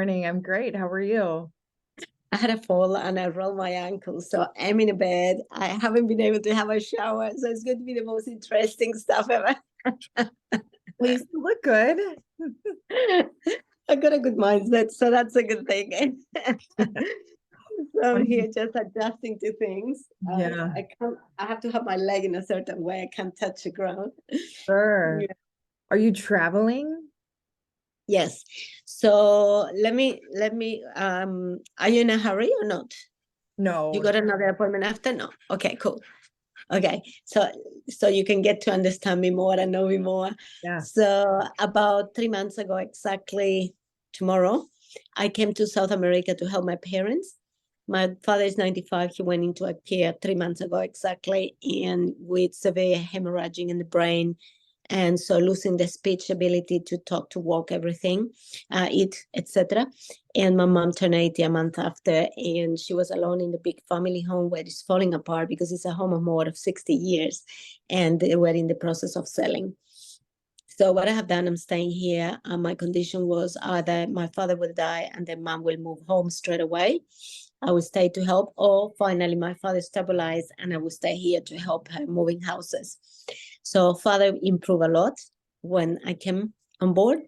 Morning. I'm great. How are you? I had a fall and I rolled my ankle. So I'm in a bed. I haven't been able to have a shower. So it's going to be the most interesting stuff ever. Well, you still look good. I got a good mindset. So that's a good thing. So I'm here just adjusting to things. Yeah, I have to have my leg in a certain way. I can't touch the ground. sure. Yeah. Are you traveling? Yes. So are you in a hurry or not? You No. got another appointment after? No. Okay, cool. Okay, so you can get to understand me more and know me more. Yeah. So about 3 months ago, exactly tomorrow, I came to South America to help my parents. My father is 95. He went into a care 3 months ago exactly, and with severe hemorrhaging in the brain, and so losing the speech ability to talk, to walk, everything, eat, etc. And my mom turned 80 a month after, and she was alone in the big family home where it's falling apart because it's a home of more of 60 years, and they were in the process of selling. So what I have done, I'm staying here. My condition was either my father will die and then mom will move home straight away. I will stay to help, or finally my father stabilized and I will stay here to help her moving houses. So father improved a lot when I came on board.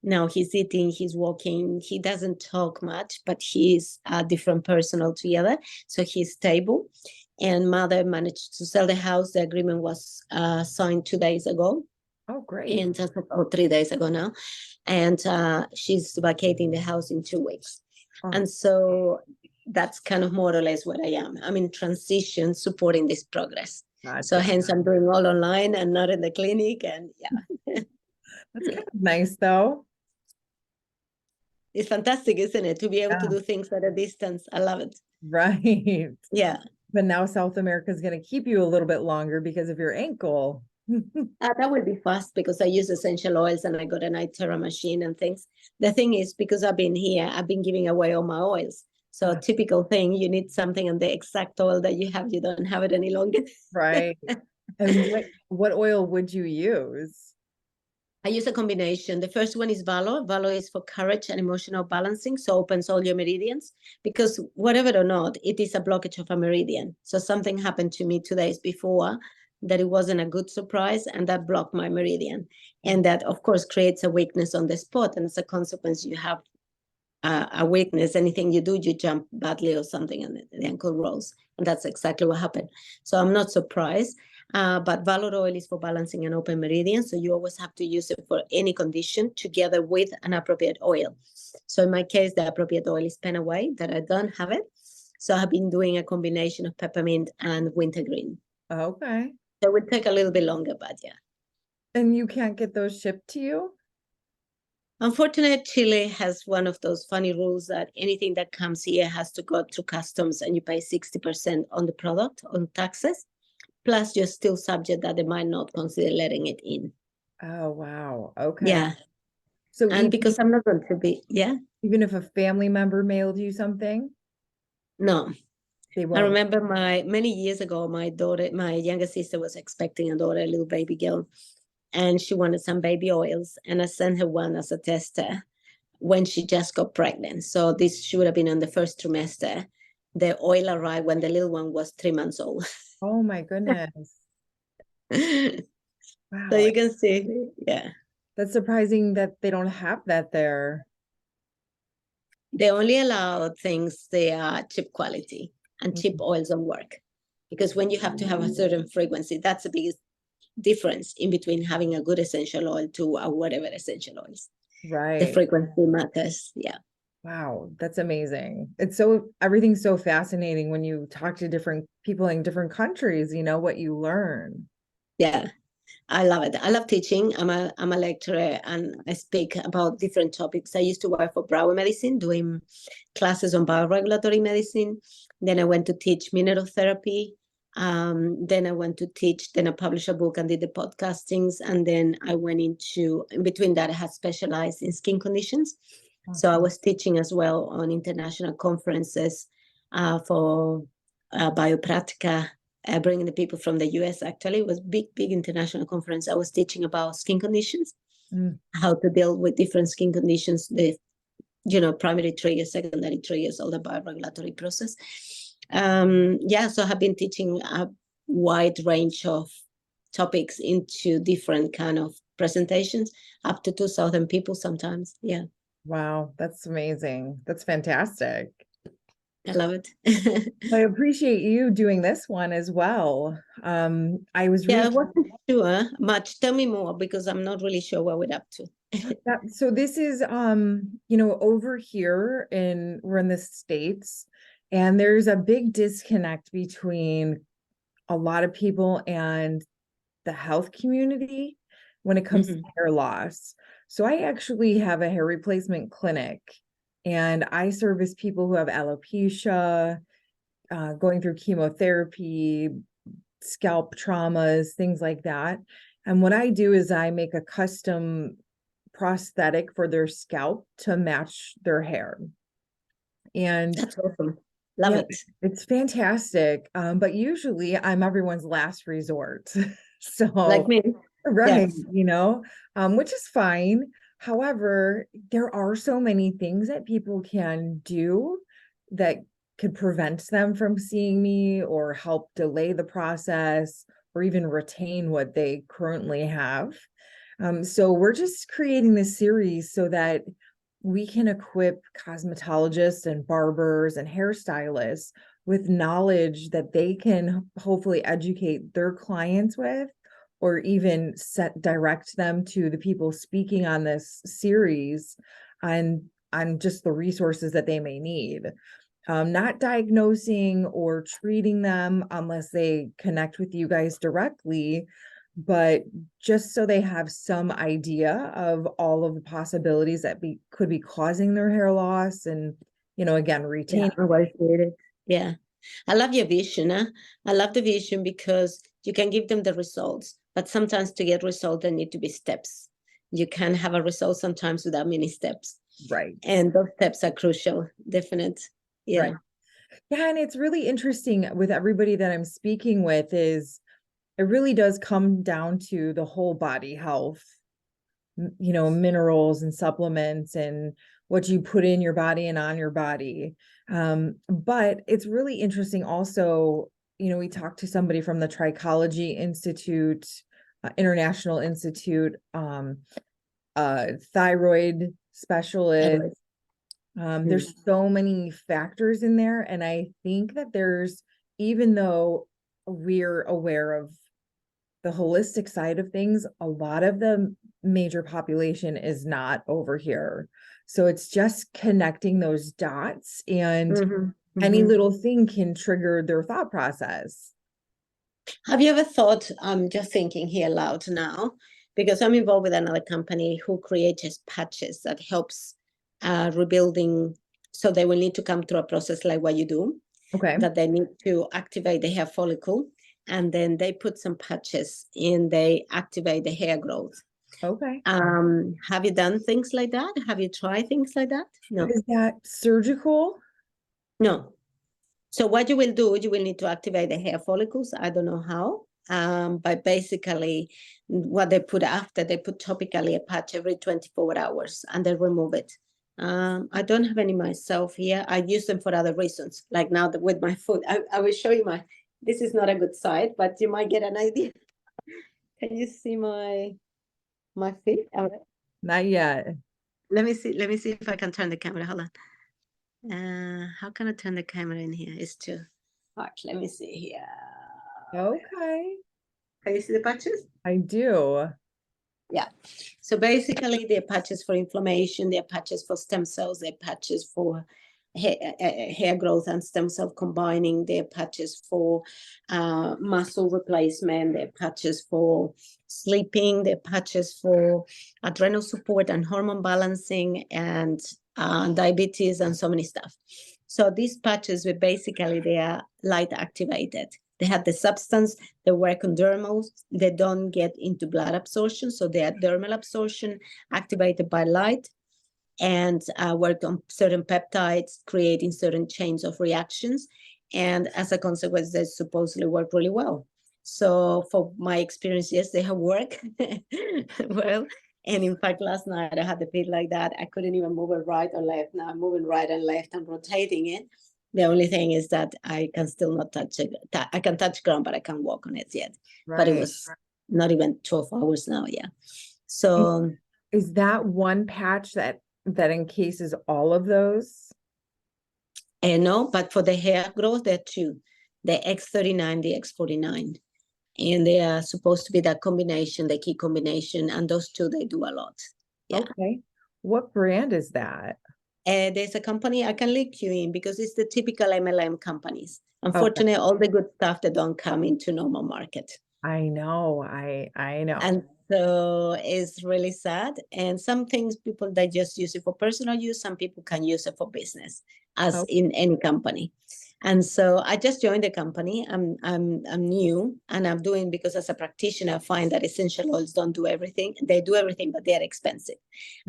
Now he's eating, he's walking, he doesn't talk much, but he's a different person altogether. So he's stable. And mother managed to sell the house. The agreement was signed 2 days ago, Oh, great. and just 3 days ago now. And she's vacating the house in 2 weeks. Oh, And so that's kind of more or less what I am. I'm in transition supporting this progress. So gotcha. hence I'm doing all online and not in the clinic. And yeah, That's kind of nice, though. it's fantastic, isn't it? To be able to Yeah, do things at a distance. I love it. right. Yeah. But now South America is going to keep you a little bit longer because of your ankle. That will be fast because I use essential oils and I got an iTerra machine and things. The thing is, because I've been here, I've been giving away all my oils. So Ah, typical thing, you need something and the exact oil that you have, you don't have it any longer. right. And what oil would you use? I use a combination. The first one is Valor. Valor is for courage and emotional balancing, so opens all your meridians. Because whatever or not, it is a blockage of a meridian. So something happened to me 2 days before that it wasn't a good surprise, and that blocked my meridian. And that, of course, creates a weakness on the spot. And as a consequence, you have a weakness. Anything you do, you jump badly or something, and the ankle rolls. And that's exactly what happened. So I'm not surprised. But Valor oil is for balancing an open meridian. So you always have to use it for any condition together with an appropriate oil. So in my case, the appropriate oil is Penaway, that I don't have it. So I've been doing a combination of peppermint and wintergreen. Okay. So it would take a little bit longer, but yeah. And you can't get those shipped to you? Unfortunately, Chile has one of those funny rules that anything that comes here has to go through customs and you pay 60% on the product, on taxes. Plus, you're still subject that they might not consider letting it in. Oh, wow. Okay. Yeah. So And because I'm not going to be, yeah, even if a family member mailed you something, no. they I won't. remember many years ago, my younger sister was expecting a daughter, a little baby girl, and she wanted some baby oils. And I sent her one as a tester when she just got pregnant. So this should have been on the first trimester. The oil arrived when the little one was 3 months old. Oh my goodness. So Wow. you can see, yeah. That's surprising that they don't have that there. They only allow things they are cheap quality, and cheap Mhm. oils don't work. Because when you have to have a certain frequency, that's the biggest difference in between having a good essential oil to a whatever essential oils. The Right. frequency matters. Yeah. Wow, that's amazing. Everything's so fascinating when you talk to different people in different countries, what you learn. Yeah. I love it. I love teaching. I'm a lecturer and I speak about different topics. I used to work for Broward Medicine doing classes on bioregulatory medicine. Then I went to teach minerotherapy. Then I went to teach, then I published a book and did the podcastings. And then I went in between that, I had specialized in skin conditions. So I Awesome. was teaching as well on international conferences for Biopratica, bringing the people from the US. Actually, it was big international conference. I was teaching about skin conditions, Mm, how to deal with different skin conditions, the primary triggers, secondary triggers, all the bioregulatory process. So I have been teaching a wide range of topics into different kind of presentations, up to 2,000 people sometimes. Yeah. Wow, that's amazing. That's fantastic. I love it. I appreciate you doing this one as well. I was I wasn't sure much. Tell me more, because I'm not really sure what we're up to. so this is over here we're in the States, and there's a big disconnect between a lot of people and the health community when it comes to hair loss. So I actually have a hair replacement clinic, and I service people who have alopecia, going through chemotherapy, scalp traumas, things like that. And what I do is I make a custom prosthetic for their scalp to match their hair. And that's awesome. Love it. It's fantastic. But usually I'm everyone's last resort. So like me. right, Yes. Which is fine. However, there are so many things that people can do that could prevent them from seeing me or help delay the process or even retain what they currently have. So we're just creating this series so that we can equip cosmetologists and barbers and hairstylists with knowledge that they can hopefully educate their clients with, or even direct them to the people speaking on this series on just the resources that they may need. Not diagnosing or treating them unless they connect with you guys directly, but just so they have some idea of all of the possibilities that could be causing their hair loss, and again, retain. Yeah, I love your vision. I love the vision because you can give them the results, but sometimes to get results there need to be steps. You can have a result sometimes without many steps, Right? And those steps are crucial. Definite. Yeah. Right. Yeah, and it's really interesting with everybody that I'm speaking with is it really does come down to the whole body health, minerals and supplements and what you put in your body and on your body. But it's really interesting also, we talked to somebody from the Trichology Institute, International Institute, thyroid specialist. There's so many factors in there. And I think that even though we're aware of the holistic side of things, a lot of the major population is not over here. So it's just connecting those dots, and any little thing can trigger their thought process. Have you ever thought, I'm just thinking here loud now, because I'm involved with another company who creates patches that helps rebuilding. So they will need to come through a process like what you do. Okay. That they need to activate the hair follicle, and then they put some patches and they activate the hair growth. Okay. Have you done things like that? Have you tried things like that? No. Is that surgical? No. So what you will do, you will need to activate the hair follicles. I don't know how, but basically what they put after, they put topically a patch every 24 hours and they remove it. I don't have any myself here. I use them for other reasons, like now with my foot. I will show you this is not a good side, but you might get an idea. Can you see my feet? Not yet. Let me see if I can turn the camera. Hold on. How can I turn the camera in here? It's too hard. Let me see here. Okay. Can you see the patches? I do. Yeah. So basically, they're patches for inflammation, they're patches for stem cells, they're patches for hair growth and stem cell combining, they're patches for muscle replacement, they're patches for sleeping, they're patches for adrenal support and hormone balancing and diabetes and so many stuff. So these patches they are light activated. They have the substance, they work on dermals, they don't get into blood absorption, so they are dermal absorption activated by light, and work on certain peptides, creating certain chains of reactions. And as a consequence, they supposedly work really well. So for my experience, yes, they have worked well. And in fact, last night I had the feet like that. I couldn't even move it right or left. Now I'm moving right and left and rotating it. The only thing is that I can still not touch it. I can touch ground, but I can't walk on it yet. But it was not even 12 hours now. Yeah. So is that one patch that encases all of those? no, but for the hair growth, there are two, the X39, the X49. And they are supposed to be that combination, the key combination. And those two, they do a lot. Yeah. Okay. What brand is that? There's a company I can link you in because it's the typical MLM companies. Unfortunately, all the good stuff that don't come into normal market. I know. I know. And so it's really sad. And some things people that just use it for personal use, some people can use it for business, as in any company. And so I just joined the company. I'm new, and I'm doing, because as a practitioner, I find that essential oils don't do everything. They do everything, but they're expensive.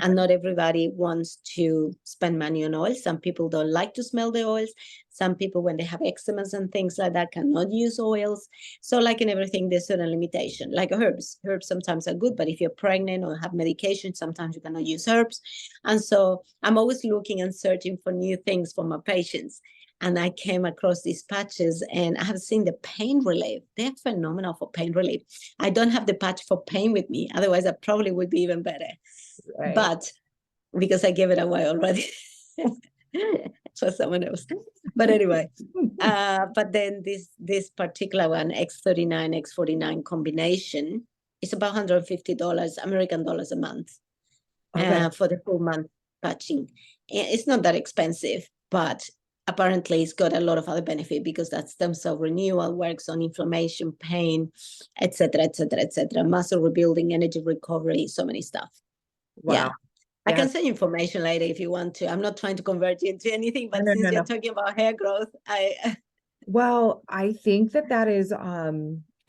And not everybody wants to spend money on oils. Some people don't like to smell the oils. Some people, when they have eczemas and things like that, cannot use oils. So like in everything, there's certain limitation. Like herbs. Herbs sometimes are good, but if you're pregnant or have medication, sometimes you cannot use herbs. And so I'm always looking and searching for new things for my patients. And I came across these patches, and I have seen the pain relief. They're phenomenal for pain relief. I don't have the patch for pain with me. Otherwise, I probably would be even better. Right. But because I gave it away already for someone else. But anyway, but then this particular one, X39, X49 combination, is about $150 American dollars a month for the full month patching. It's not that expensive, but apparently it's got a lot of other benefit because that stem cell renewal, works on inflammation, pain, etc., etc., etc., muscle rebuilding, energy recovery, so many stuff. Wow. Yeah. I can send you information later if you want to. I'm not trying to convert you into anything, but since you're talking about hair growth, well, I think that is, I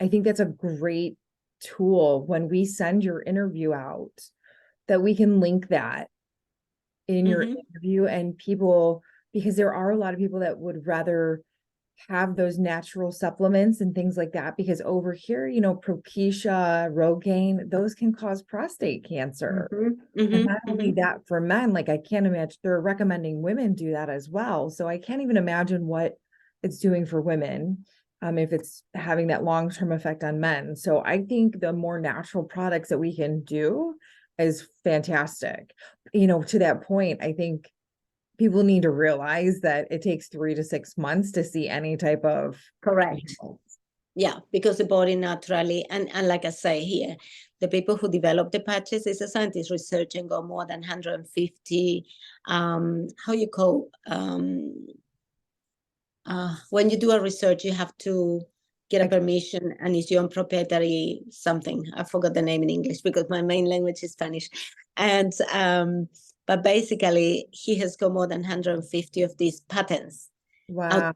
think that's a great tool when we send your interview out, that we can link that in your interview, and people, because there are a lot of people that would rather have those natural supplements and things like that, because over here, you know, Propecia, Rogaine, those can cause prostate cancer. And not only that, for men, like I can't imagine, they're recommending women do that as well. So I can't even imagine what it's doing for women, if it's having that long-term effect on men. So I think the more natural products that we can do is fantastic. You know, to that point, I think people need to realize that it takes 3 to 6 months to see any type of results. Yeah, because the body naturally, and like I say here, the people who develop the patches is a scientist research and go more than 150, how you call, when you do a research, you have to get a permission, and it's your own proprietary something. I forgot the name in English because my main language is Spanish. And, but basically, he has got more than 150 of these patents. Wow.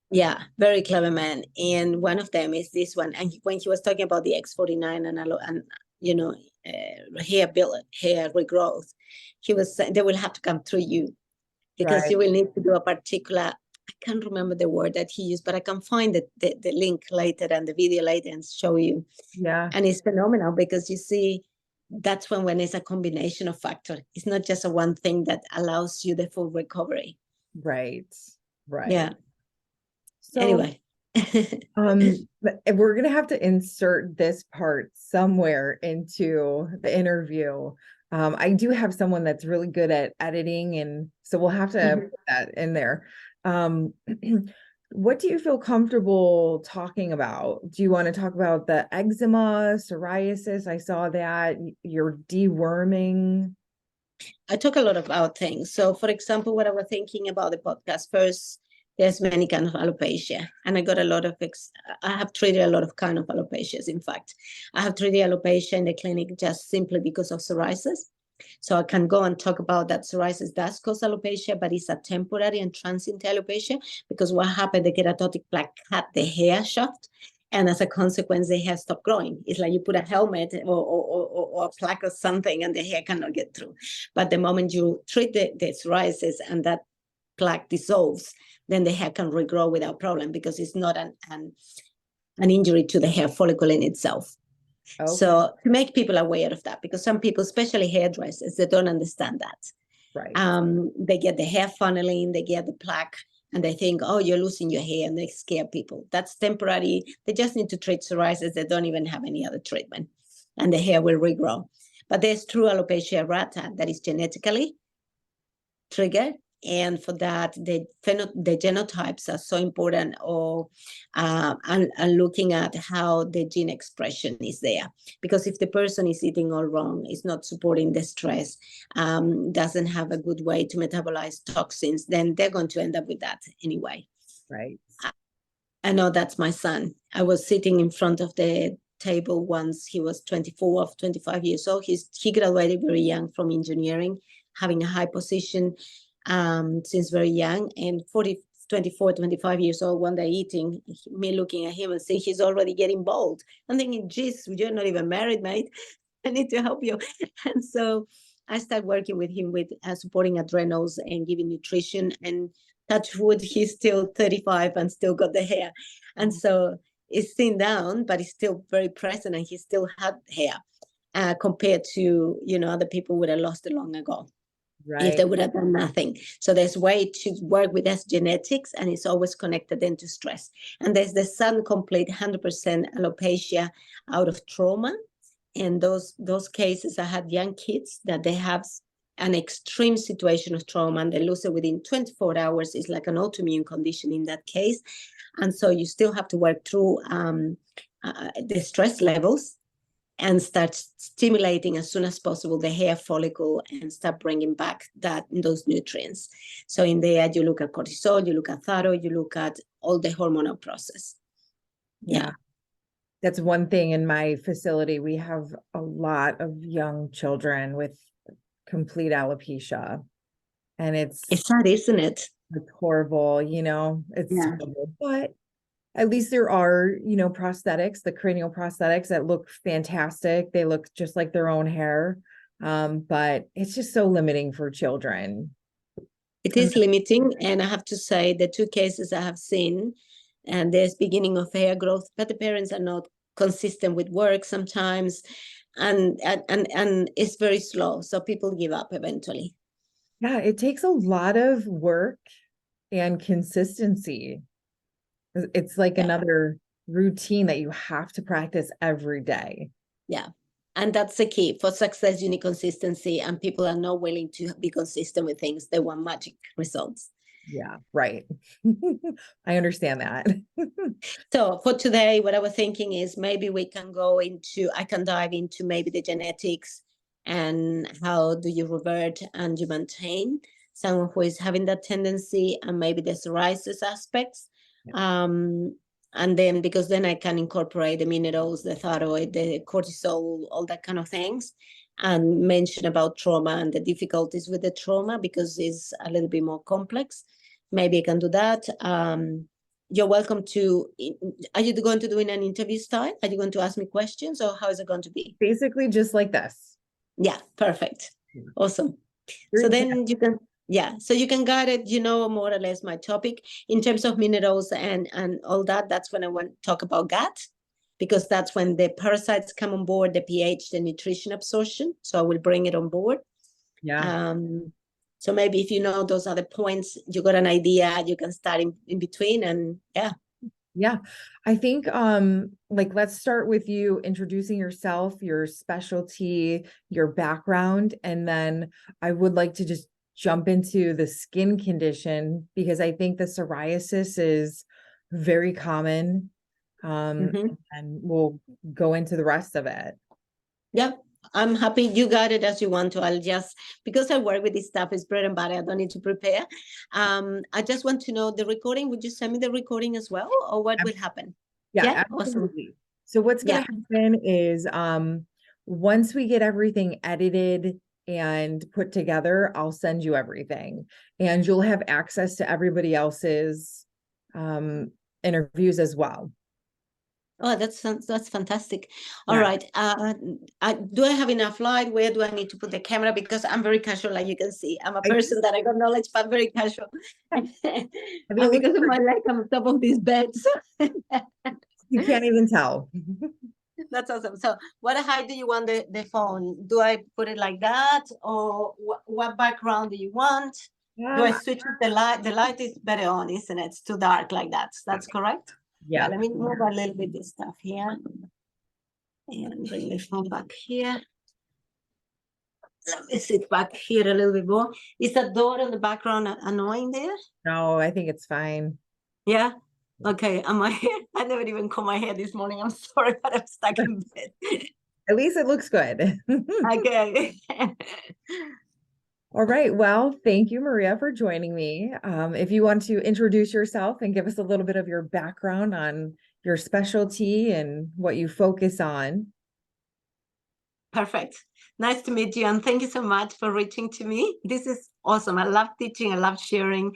Yeah, very clever man. And one of them is this one. And when he was talking about the X49 and you know, hair regrowth, he was saying they will have to come through you, because you will need to do a particular, I can't remember the word that he used, but I can find the link later and the video later and show you. Yeah. And it's phenomenal because you see, that's when it's a combination of factors. It's not just a one thing that allows you the full recovery. Right. Yeah. So anyway, we're gonna have to insert this part somewhere into the interview. I do have someone that's really good at editing, and so we'll have to put that in there. What do you feel comfortable talking about? Do you want to talk about the eczema, psoriasis? I saw that you're deworming. I talk a lot about things. So, for example, what I was thinking about the podcast first, there's many kind of alopecia, and I got a lot of, I have treated a lot of kind of alopecias. In fact, I have treated alopecia in the clinic just simply because of psoriasis. So I can go and talk about that psoriasis does cause alopecia, but it's a temporary and transient alopecia, because what happened, the keratotic plaque cut the hair shaft, and as a consequence, the hair stopped growing. It's like you put a helmet or a plaque or something, and the hair cannot get through. But the moment you treat the psoriasis and that plaque dissolves, then the hair can regrow without problem, because it's not an injury to the hair follicle in itself. Okay. So to make people aware of that, because some people, especially hairdressers, they don't understand that. Right. They get the hair funneling, they get the plaque, and they think, oh, you're losing your hair, and they scare people. That's temporary. They just need to treat psoriasis. They don't even have any other treatment, and the hair will regrow. But there's true alopecia areata that is genetically triggered. And for that, the genotypes are so important, or and looking at how the gene expression is there. Because if the person is eating all wrong, is not supporting the stress, doesn't have a good way to metabolize toxins, then they're going to end up with that anyway. Right. I know that's my son. I was sitting in front of the table once. He was 24 or 25 years old. He graduated very young from engineering, having a high position since very young, and 24, 25 years old, one day eating, me looking at him and saying, he's already getting bald. I'm thinking, geez, you're not even married, mate. I need to help you. And so I started working with him with supporting adrenals and giving nutrition, and touch wood, he's still 35 and still got the hair. And so it's thinned down, but he's still very present, and he still had hair compared to, other people would have lost it long ago. Right. If they would have done nothing. So there's way to work with us genetics, and it's always connected then to stress. And there's the sun complete 100% alopecia out of trauma. And those cases, I had young kids that they have an extreme situation of trauma and they lose it within 24 hours. It's like an autoimmune condition in that case. And so you still have to work through the stress levels and start stimulating as soon as possible the hair follicle and start bringing back those nutrients. So in there, you look at cortisol, you look at thyroid, you look at all the hormonal process. Yeah. That's one thing in my facility. We have a lot of young children with complete alopecia, and it's sad, isn't it? It's horrible, it's horrible, but at least there are, prosthetics, the cranial prosthetics that look fantastic. They look just like their own hair. But it's just so limiting for children. It is limiting. And I have to say, the 2 cases I have seen, and there's beginning of hair growth, but the parents are not consistent with work sometimes. And it's very slow. So people give up eventually. Yeah, it takes a lot of work and consistency. It's like another routine that you have to practice every day. Yeah. And that's the key for success. You need consistency, and people are not willing to be consistent with things. They want magic results. Yeah, right. I understand that. So for today, what I was thinking is maybe I can dive into maybe the genetics and how do you revert and you maintain someone who is having that tendency, and maybe the psoriasis aspects. And then, because then I can incorporate the minerals, the thyroid, the cortisol, all that kind of things, and mention about trauma and the difficulties with the trauma, because it's a little bit more complex. Maybe I can do that. You're welcome to, are you going to do in an interview style? Are you going to ask me questions, or how is it going to be? Basically just like this. Yeah, perfect. Awesome. So then you can, so you can guide it, more or less my topic in terms of minerals and all that. That's when I want to talk about gut, because that's when the parasites come on board, the pH, the nutrition absorption. So I will bring it on board. Yeah. So maybe if you know those other points, you got an idea, you can start in between, and Yeah. I think let's start with you introducing yourself, your specialty, your background, and then I would like to just jump into the skin condition, because I think the psoriasis is very common. And we'll go into the rest of it. Yep. I'm happy you got it as you want to. I'll just, because I work with this stuff, it's bread and butter. I don't need to prepare. I just want to know the recording. Would you send me the recording as well, or what will happen? Yeah, absolutely. Awesome. So what's going to happen is once we get everything edited and put together, I'll send you everything, and you'll have access to everybody else's interviews as well. Oh, that's fantastic. All right. Do I have enough light? Where do I need to put the camera? Because I'm very casual, like you can see. I'm a person that I got knowledge, but very casual. Because of my leg, I'm on top of this bed. You can't even tell. That's awesome. So what height do you want the phone? Do I put it like that? Or what background do you want? Do I Um, switch up the light? The light is better on, isn't it? It's too dark like that. That's correct? Yeah, yeah. let me move a little bit this stuff here. And bring the phone back here. Let me sit back here a little bit more. Is that door in the background annoying there? No, I think it's fine. Yeah. Okay. Am I here? I never even combed my hair this morning. I'm sorry, but I'm stuck in bed. At least it looks good. Okay. All right. Well, thank you, Maria, for joining me. If you want to introduce yourself and give us a little bit of your background on your specialty and what you focus on. Perfect. Nice to meet you. And thank you so much for reaching to me. This is awesome. I love teaching. I love sharing.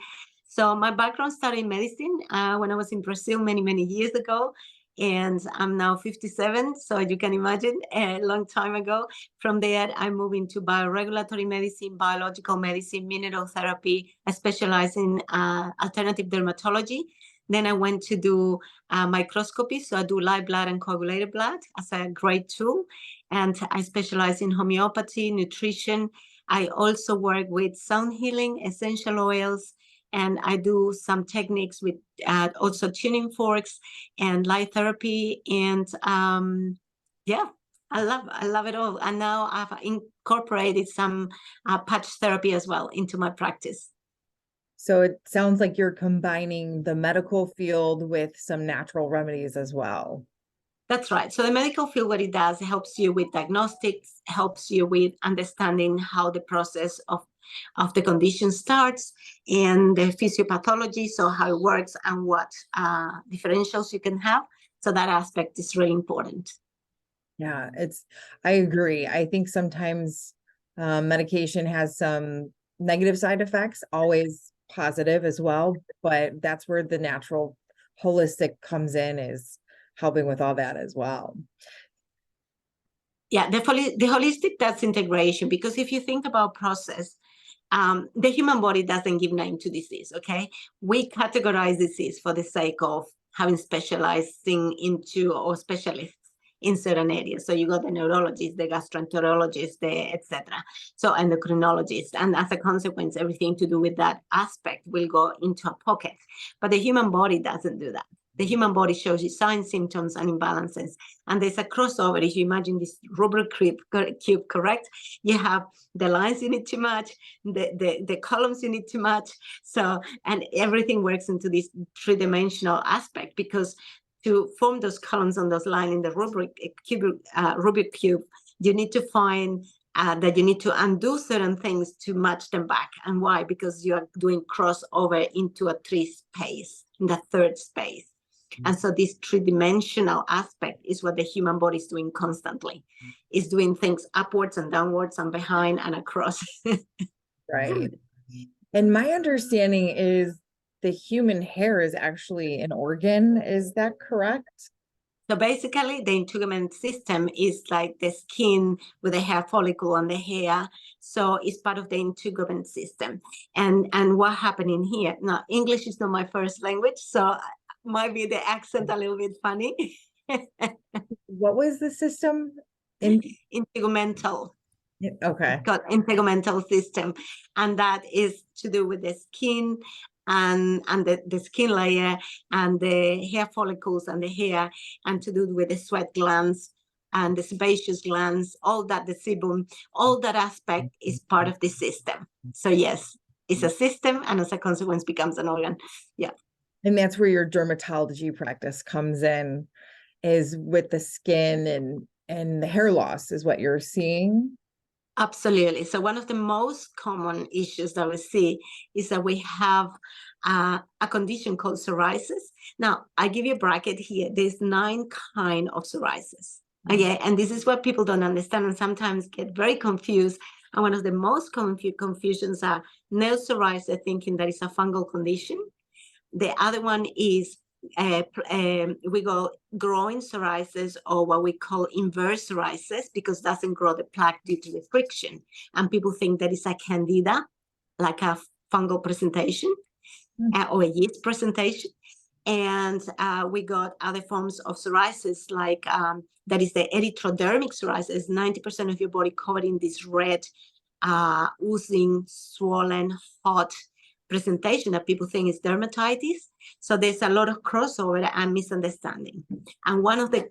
So my background started in medicine when I was in Brazil many, many years ago. And I'm now 57. So you can imagine a long time ago. From there, I moved into bioregulatory medicine, biological medicine, mineral therapy. I specialize in alternative dermatology. Then I went to do microscopy. So I do live blood and coagulated blood as a grade 2. And I specialize in homeopathy, nutrition. I also work with sound healing, essential oils, and I do some techniques with also tuning forks and light therapy. And yeah, I love it all. And now I've incorporated some patch therapy as well into my practice. So it sounds like you're combining the medical field with some natural remedies as well. That's right. So the medical field, what it does, it helps you with diagnostics, helps you with understanding how the process of the condition starts, and the physiopathology, so how it works and what differentials you can have. So that aspect is really important. Yeah, I agree. I think sometimes medication has some negative side effects, always positive as well, but that's where the natural holistic comes in, is helping with all that as well. Yeah, the holistic, that's integration, because if you think about process, the human body doesn't give name to disease, okay? We categorize disease for the sake of having specializing into or specialists in certain areas. So you got the neurologist, the gastroenterologist, the etc. So endocrinologist, and as a consequence, everything to do with that aspect will go into a pocket. But the human body doesn't do that. The human body shows you signs, symptoms, and imbalances. And there's a crossover. If you imagine this rubber cube, correct? You have the lines you need to match, the columns you need to match. So, and everything works into this three-dimensional aspect, because to form those columns on those lines in the Rubik cube, you need to find that you need to undo certain things to match them back. And why? Because you are doing crossover into a three space, in the third space. And so this three-dimensional aspect is what the human body is doing constantly. It's doing things upwards and downwards and behind and across. Right. And my understanding is the human hair is actually an organ. Is that correct? So basically, the integument system is like the skin with the hair follicle on the hair. So it's part of the integument system. And what happened in here? Now, English is not my first language, so might be the accent a little bit funny. What was the system? Integumental. Okay. Got integumental system, and that is to do with the skin and the skin layer and the hair follicles and the hair, and to do with the sweat glands and the sebaceous glands, all that, the sebum, all that aspect is part of the system. So yes, it's a system, and as a consequence becomes an organ. Yeah. And that's where your dermatology practice comes in, is with the skin and the hair loss is what you're seeing. Absolutely. So one of the most common issues that we see is that we have a condition called psoriasis. Now, I give you a bracket here. There's 9 kinds of psoriasis. Okay, and this is what people don't understand and sometimes get very confused. And one of the most common confusions are nail psoriasis, thinking that it's a fungal condition. The other one is we go growing psoriasis, or what we call inverse psoriasis, because it doesn't grow the plaque due to the friction. And people think that it's a candida, like a fungal presentation or a yeast presentation. And we got other forms of psoriasis, like that is the erythrodermic psoriasis, 90% of your body covered in this red, oozing, swollen, hot presentation that people think is dermatitis. So there's a lot of crossover and misunderstanding. And one of the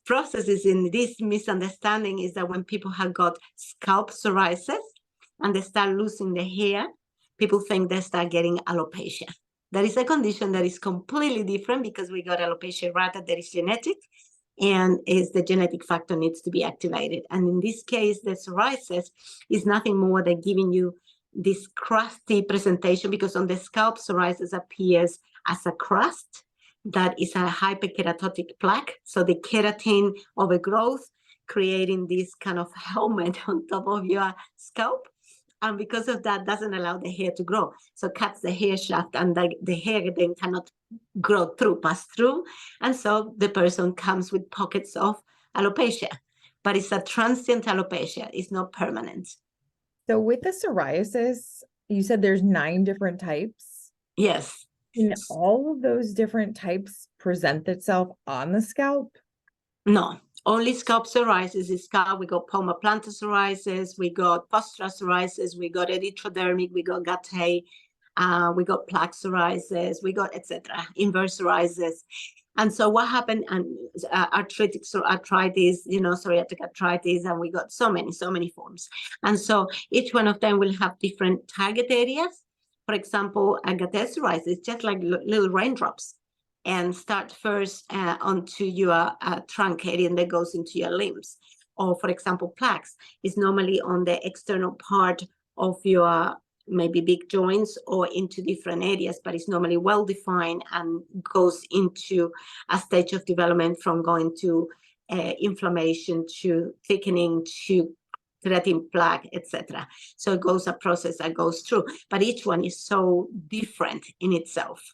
processes in this misunderstanding is that when people have got scalp psoriasis and they start losing the hair, people think they start getting alopecia. That is a condition that is completely different, because we got alopecia areata that is genetic, and is the genetic factor needs to be activated. And in this case, the psoriasis is nothing more than giving you this crusty presentation, because on the scalp, psoriasis appears as a crust that is a hyperkeratotic plaque. So the keratin overgrowth, creating this kind of helmet on top of your scalp. And because of that, doesn't allow the hair to grow. So cuts the hair shaft, and the hair then cannot grow through, pass through. And so the person comes with pockets of alopecia. But it's a transient alopecia. It's not permanent. So with the psoriasis, you said there's 9 different types. Yes. Can all of those different types present itself on the scalp? No, only scalp psoriasis is scalp. We got palmoplantar psoriasis, we got pustular psoriasis, we got erythrodermic, we got gouty, we got plaque psoriasis, we got etc. Inverse psoriasis. And so what happened, and arthritic arthritis, psoriatic arthritis, and we got so many forms. And so each one of them will have different target areas. For example, a gouty psoriasis, just like little raindrops, and start first onto your trunk area, and that goes into your limbs. Or for example, plaques is normally on the external part of your maybe big joints or into different areas, but it's normally well defined and goes into a stage of development from going to inflammation to thickening to keratin plaque, etc. So it goes a process that goes through, but each one is so different in itself.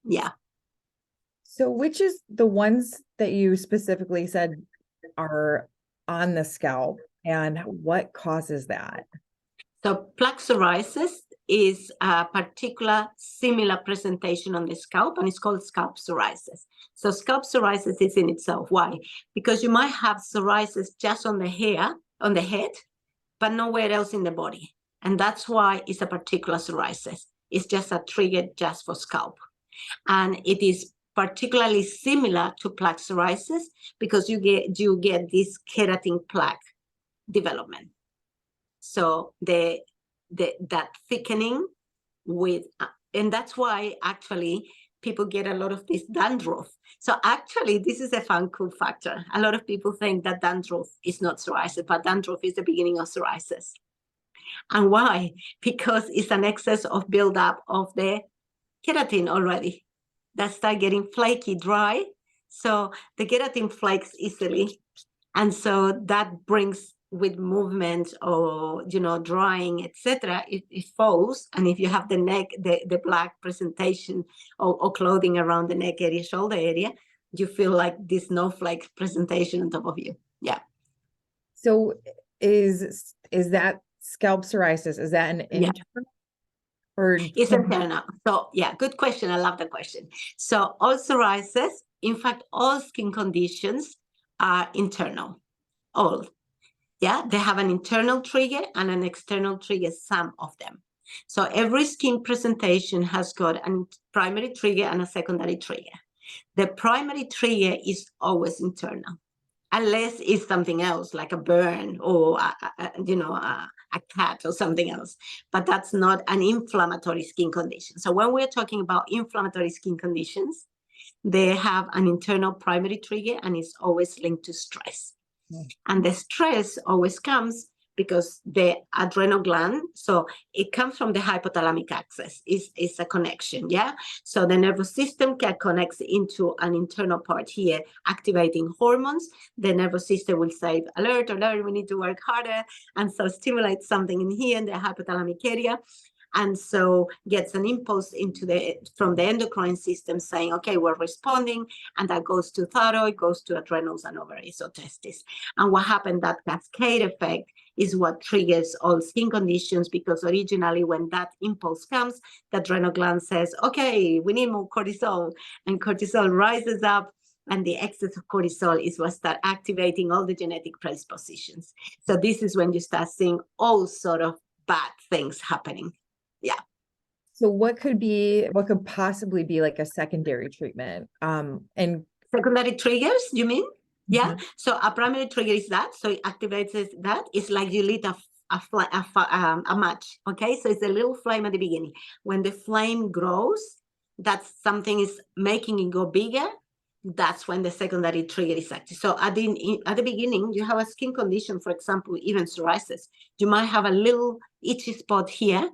Yeah. So which is the ones that you specifically said are on the scalp, and what causes that? So plaque psoriasis is a particular similar presentation on the scalp, and it's called scalp psoriasis. So scalp psoriasis is in itself. Why? Because you might have psoriasis just on the hair, on the head, but nowhere else in the body. And that's why it's a particular psoriasis. It's just a trigger just for scalp. And it is particularly similar to plaque psoriasis because you get this keratin plaque development. So that thickening with, and that's why actually people get a lot of this dandruff. So actually, this is a fun, cool factor. A lot of people think that dandruff is not psoriasis, but dandruff is the beginning of psoriasis. And why? Because it's an excess of buildup of the keratin already that start getting flaky, dry. So the keratin flakes easily. And so that brings with movement or, drying, etc., it falls. And if you have the neck, the black presentation or clothing around the neck area, shoulder area, you feel like this snowflake presentation on top of you. Yeah. So is that scalp psoriasis, is that an internal or it's internal? So yeah, good question. I love the question. So all psoriasis, in fact, all skin conditions are internal. All. Yeah, they have an internal trigger and an external trigger, some of them. So every skin presentation has got a primary trigger and a secondary trigger. The primary trigger is always internal, unless it's something else like a burn or a cat or something else. But that's not an inflammatory skin condition. So when we're talking about inflammatory skin conditions, they have an internal primary trigger and it's always linked to stress. And the stress always comes because the adrenal gland, so it comes from the hypothalamic axis, is a connection, yeah? So the nervous system connects into an internal part here, activating hormones. The nervous system will say, alert, we need to work harder. And so stimulates something in here in the hypothalamic area. And so gets an impulse from the endocrine system saying, okay, we're responding, and that goes to thyroid, goes to adrenals and ovaries or testes. And what happened, that cascade effect is what triggers all skin conditions, because originally when that impulse comes, the adrenal gland says, okay, we need more cortisol, and cortisol rises up, and the excess of cortisol is what start activating all the genetic predispositions. So this is when you start seeing all sort of bad things happening. Yeah. So what could possibly be like a secondary treatment? And Secondary triggers, you mean? Yeah. Mhm. So a primary trigger is that. So it activates that. It's like you lit a match. Okay. So it's a little flame at the beginning. When the flame grows, that's something is making it go bigger. That's when the secondary trigger is active. So at the beginning, you have a skin condition, for example, even psoriasis. You might have a little itchy spot here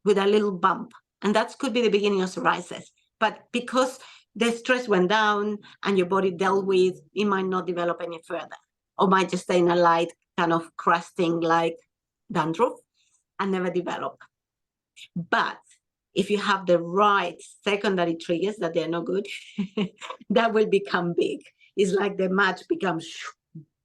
with a little bump, and that could be the beginning of psoriasis. But because the stress went down and your body dealt with, it might not develop any further, or might just stay in a light kind of crusting like dandruff and never develop. But if you have the right secondary triggers that they're not good, that will become big. It's like the match becomes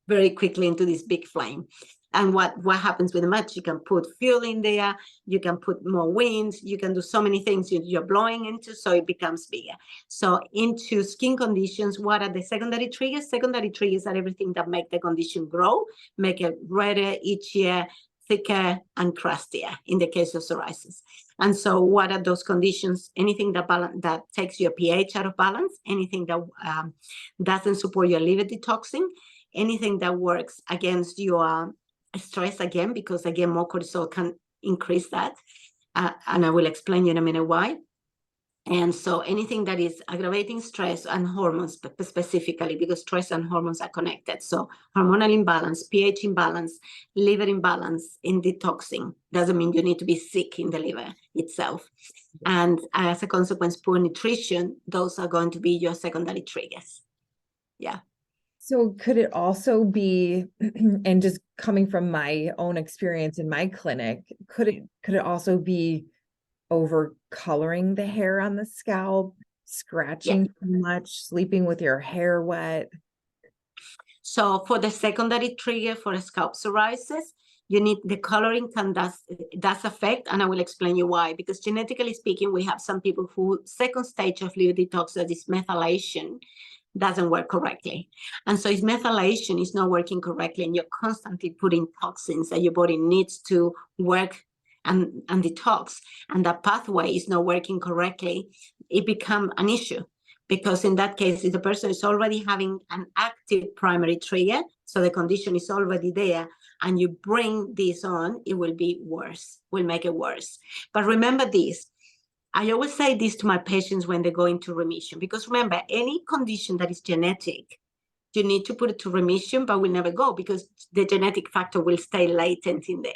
very quickly into this big flame. And what happens with the match? You can put fuel in there, you can put more wind, you can do so many things you're blowing into, so it becomes bigger. So into skin conditions, what are the secondary triggers? Secondary triggers are everything that make the condition grow, make it redder, itchier, thicker, and crustier in the case of psoriasis. And so what are those conditions? Anything that takes your pH out of balance, anything that doesn't support your liver detoxing, anything that works against your stress again, because again, more cortisol can increase that. And I will explain you in a minute why. And so anything that is aggravating stress and hormones specifically, because stress and hormones are connected. So hormonal imbalance, pH imbalance, liver imbalance in detoxing doesn't mean you need to be sick in the liver itself. And as a consequence, poor nutrition, those are going to be your secondary triggers. Yeah. So could it also be, and just coming from my own experience in my clinic, could it also be over coloring the hair on the scalp, scratching too much, sleeping with your hair wet? So for the secondary trigger for scalp psoriasis, you need the coloring does affect, and I will explain you why. Because genetically speaking, we have some people who second stage of liver detox, that is methylation, doesn't work correctly. And so if methylation is not working correctly and you're constantly putting toxins that your body needs to work and detox, and that pathway is not working correctly, it becomes an issue. Because in that case, if the person is already having an active primary trigger, so the condition is already there, and you bring this on, it will be worse, will make it worse. But remember this, I always say this to my patients when they go into remission, because remember, any condition that is genetic, you need to put it to remission, but will never go because the genetic factor will stay latent in there.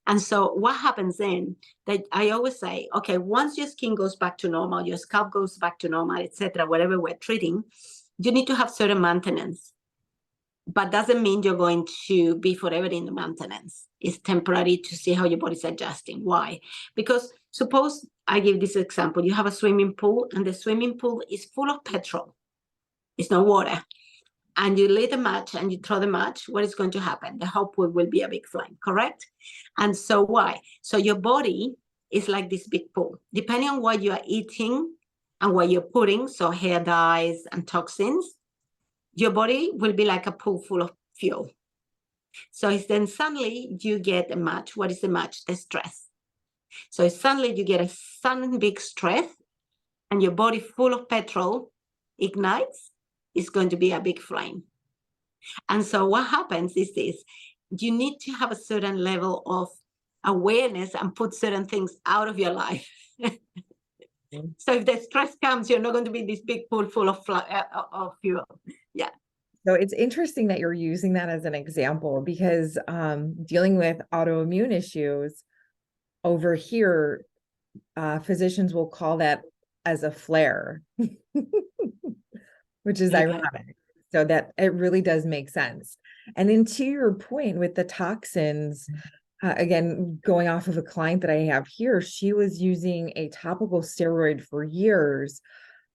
And so what happens then, that I always say, okay, once your skin goes back to normal, your scalp goes back to normal, etc., whatever we're treating, you need to have certain maintenance. But doesn't mean you're going to be forever in the maintenance. It's temporary to see how your body's adjusting. Why? Because suppose I give this example. You have a swimming pool, and the swimming pool is full of petrol. It's no water. And you lit a match and you throw the match, what is going to happen? The whole pool will be a big flame, correct? And so why? So your body is like this big pool. Depending on what you are eating and what you're putting, so hair dyes and toxins, your body will be like a pool full of fuel. So then suddenly you get a match. What is the match? The stress. So suddenly you get a sudden big stress, and your body full of petrol ignites, it's going to be a big flame. And so what happens is this, you need to have a certain level of awareness and put certain things out of your life. So if the stress comes, you're not going to be this big pool full of fuel. Yeah. So it's interesting that you're using that as an example, because dealing with autoimmune issues over here, physicians will call that as a flare, which is ironic. So that it really does make sense. And then to your point with the toxins, again, going off of a client that I have here, she was using a topical steroid for years.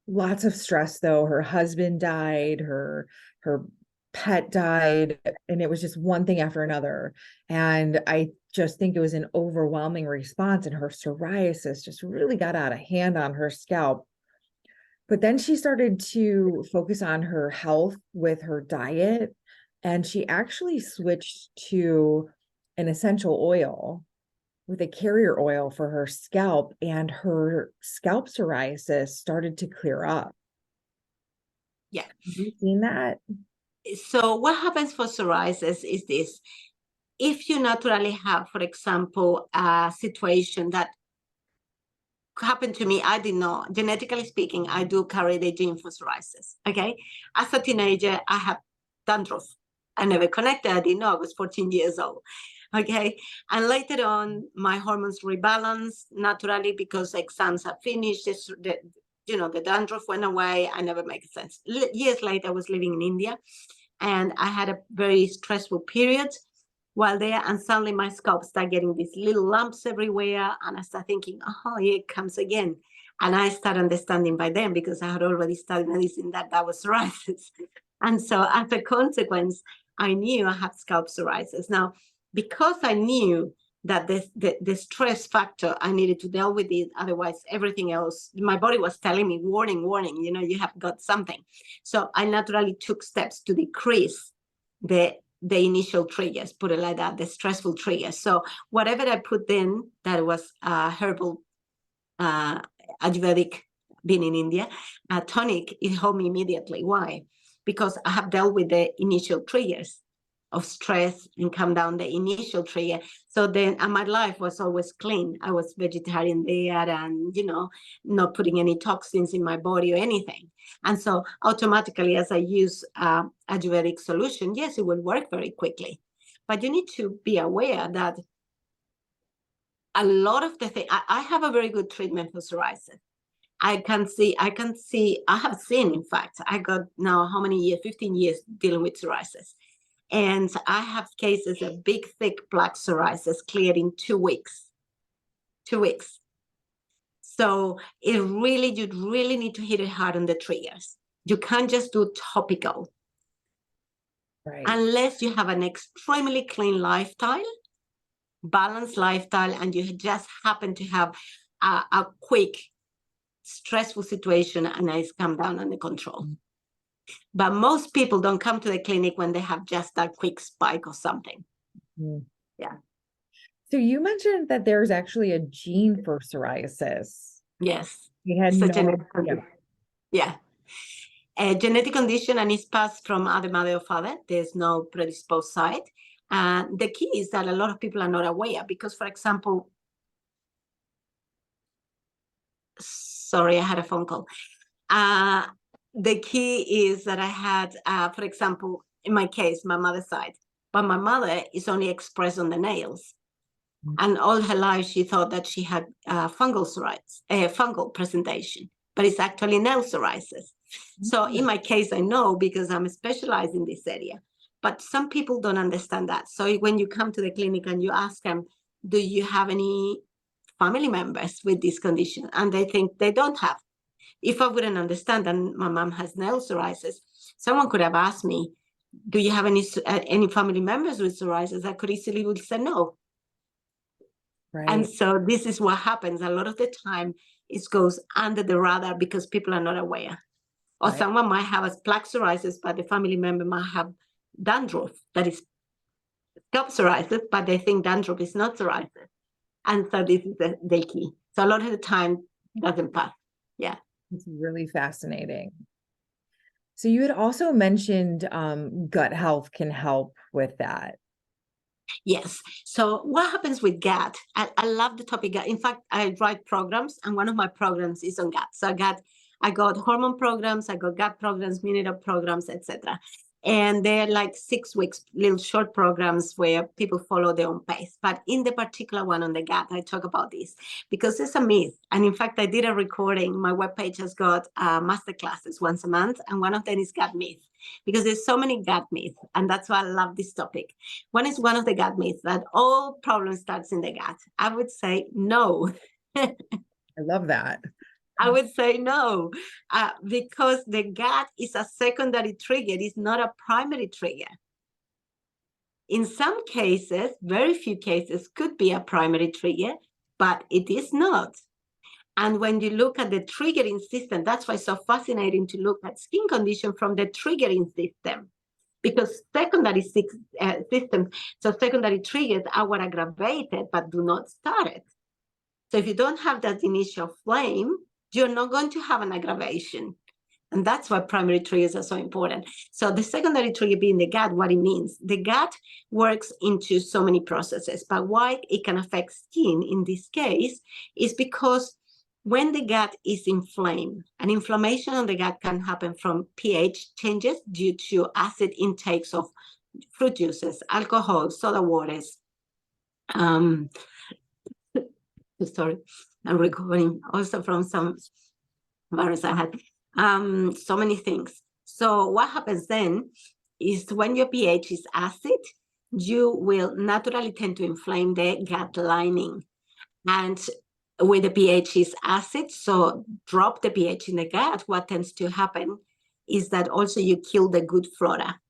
Lots of stress though. Her husband died, her pet died, and it was just one thing after another. And I just think it was an overwhelming response, and her psoriasis just really got out of hand on her scalp. But then she started to focus on her health with her diet, and she actually switched to an essential oil with a carrier oil for her scalp, and her scalp psoriasis started to clear up. Yeah. Have you seen that? So what happens for psoriasis is this. If you naturally have, for example, a situation that happened to me, I did not, genetically speaking, I do carry the gene for psoriasis. Okay. As a teenager, I had dandruff. I never connected. I didn't know. I was 14 years old. Okay. And later on, my hormones rebalanced naturally because exams have finished. The dandruff went away. I never make sense. Years later, I was living in India, and I had a very stressful period while there, and suddenly my scalp started getting these little lumps everywhere, and I started thinking, oh, here it comes again. And I started understanding by then, because I had already studied medicine, that was psoriasis. And so as a consequence, I knew I had scalp psoriasis. Now, because I knew that the stress factor, I needed to deal with it, otherwise everything else, my body was telling me, warning, you have got something. So I naturally took steps to decrease the initial triggers, put it like that, the stressful triggers. So whatever I put in that was herbal, Ayurvedic, being in India, tonic, it helped me immediately. Why? Because I have dealt with the initial triggers of stress and calm down the initial trigger. So then, and my life was always clean. I was vegetarian there, and not putting any toxins in my body or anything. And so automatically, as I use Ayurvedic solution, yes, it will work very quickly. But you need to be aware that a lot of the things, I have a very good treatment for psoriasis. I have seen, in fact, I got now how many years, 15 years dealing with psoriasis. And I have cases of big, thick plaque psoriasis cleared in 2 weeks. 2 weeks. So you really need to hit it hard on the triggers. You can't just do topical. Right. Unless you have an extremely clean lifestyle, balanced lifestyle, and you just happen to have a quick, stressful situation, and it's come down under control. But most people don't come to the clinic when they have just that quick spike or something. Yeah. So you mentioned that there's actually a gene for psoriasis. Yes. We had It's a no genetic idea. condition. Yeah. A genetic condition, and it's passed from either mother or father. There's no predisposed side. And the key is that a lot of people are not aware, because, for example, sorry, I had a phone call. The key is that I had, for example, in my case, my mother's side, but my mother is only expressed on the nails. And all her life, she thought that she had fungal psoriasis, fungal presentation, but it's actually nail psoriasis. So in my case, I know, because I'm specialized in this area. But some people don't understand that. So when you come to the clinic and you ask them, do you have any family members with this condition? And they think they don't have. If I wouldn't understand that my mom has nail psoriasis, someone could have asked me, do you have any family members with psoriasis? I could easily would say no. Right. And so this is what happens. A lot of the time, it goes under the radar because people are not aware. Or Right. someone might have a plaque psoriasis, but the family member might have dandruff, that is scalp psoriasis, but they think dandruff is not psoriasis. And so this is the key. So a lot of the time, doesn't pass. Yeah. It's really fascinating. So you had also mentioned gut health can help with that. Yes. So what happens with gut? I love the topic gut. In fact, I write programs, and one of my programs is on gut. So I got hormone programs, I got gut programs, mineral programs, etc. And they're like 6 weeks, little short programs where people follow their own pace. But in the particular one on the gut, I talk about this because it's a myth. And in fact, I did a recording. My webpage has got master classes once a month, and one of them is gut myth, because there's so many gut myths, and that's why I love this topic. One is one of the gut myths, that all problems starts in the gut. I would say no. I love that. I would say no, because the gut is a secondary trigger, it's not a primary trigger. In some cases, very few cases could be a primary trigger, but it is not. And when you look at the triggering system, that's why it's so fascinating to look at skin condition from the triggering system, because secondary systems, so secondary triggers are what aggravated but do not start it. So if you don't have that initial flame, you're not going to have an aggravation. And that's why primary triggers are so important. So the secondary trigger being the gut, what it means. The gut works into so many processes, but why it can affect skin in this case is because when the gut is inflamed, an inflammation on the gut can happen from pH changes due to acid intakes of fruit juices, alcohol, soda waters. Sorry, I'm recovering also from some virus I had. So many things. So what happens then is when your pH is acid, you will naturally tend to inflame the gut lining. And with the pH is acid, so drop the pH in the gut, what tends to happen is that also you kill the good flora.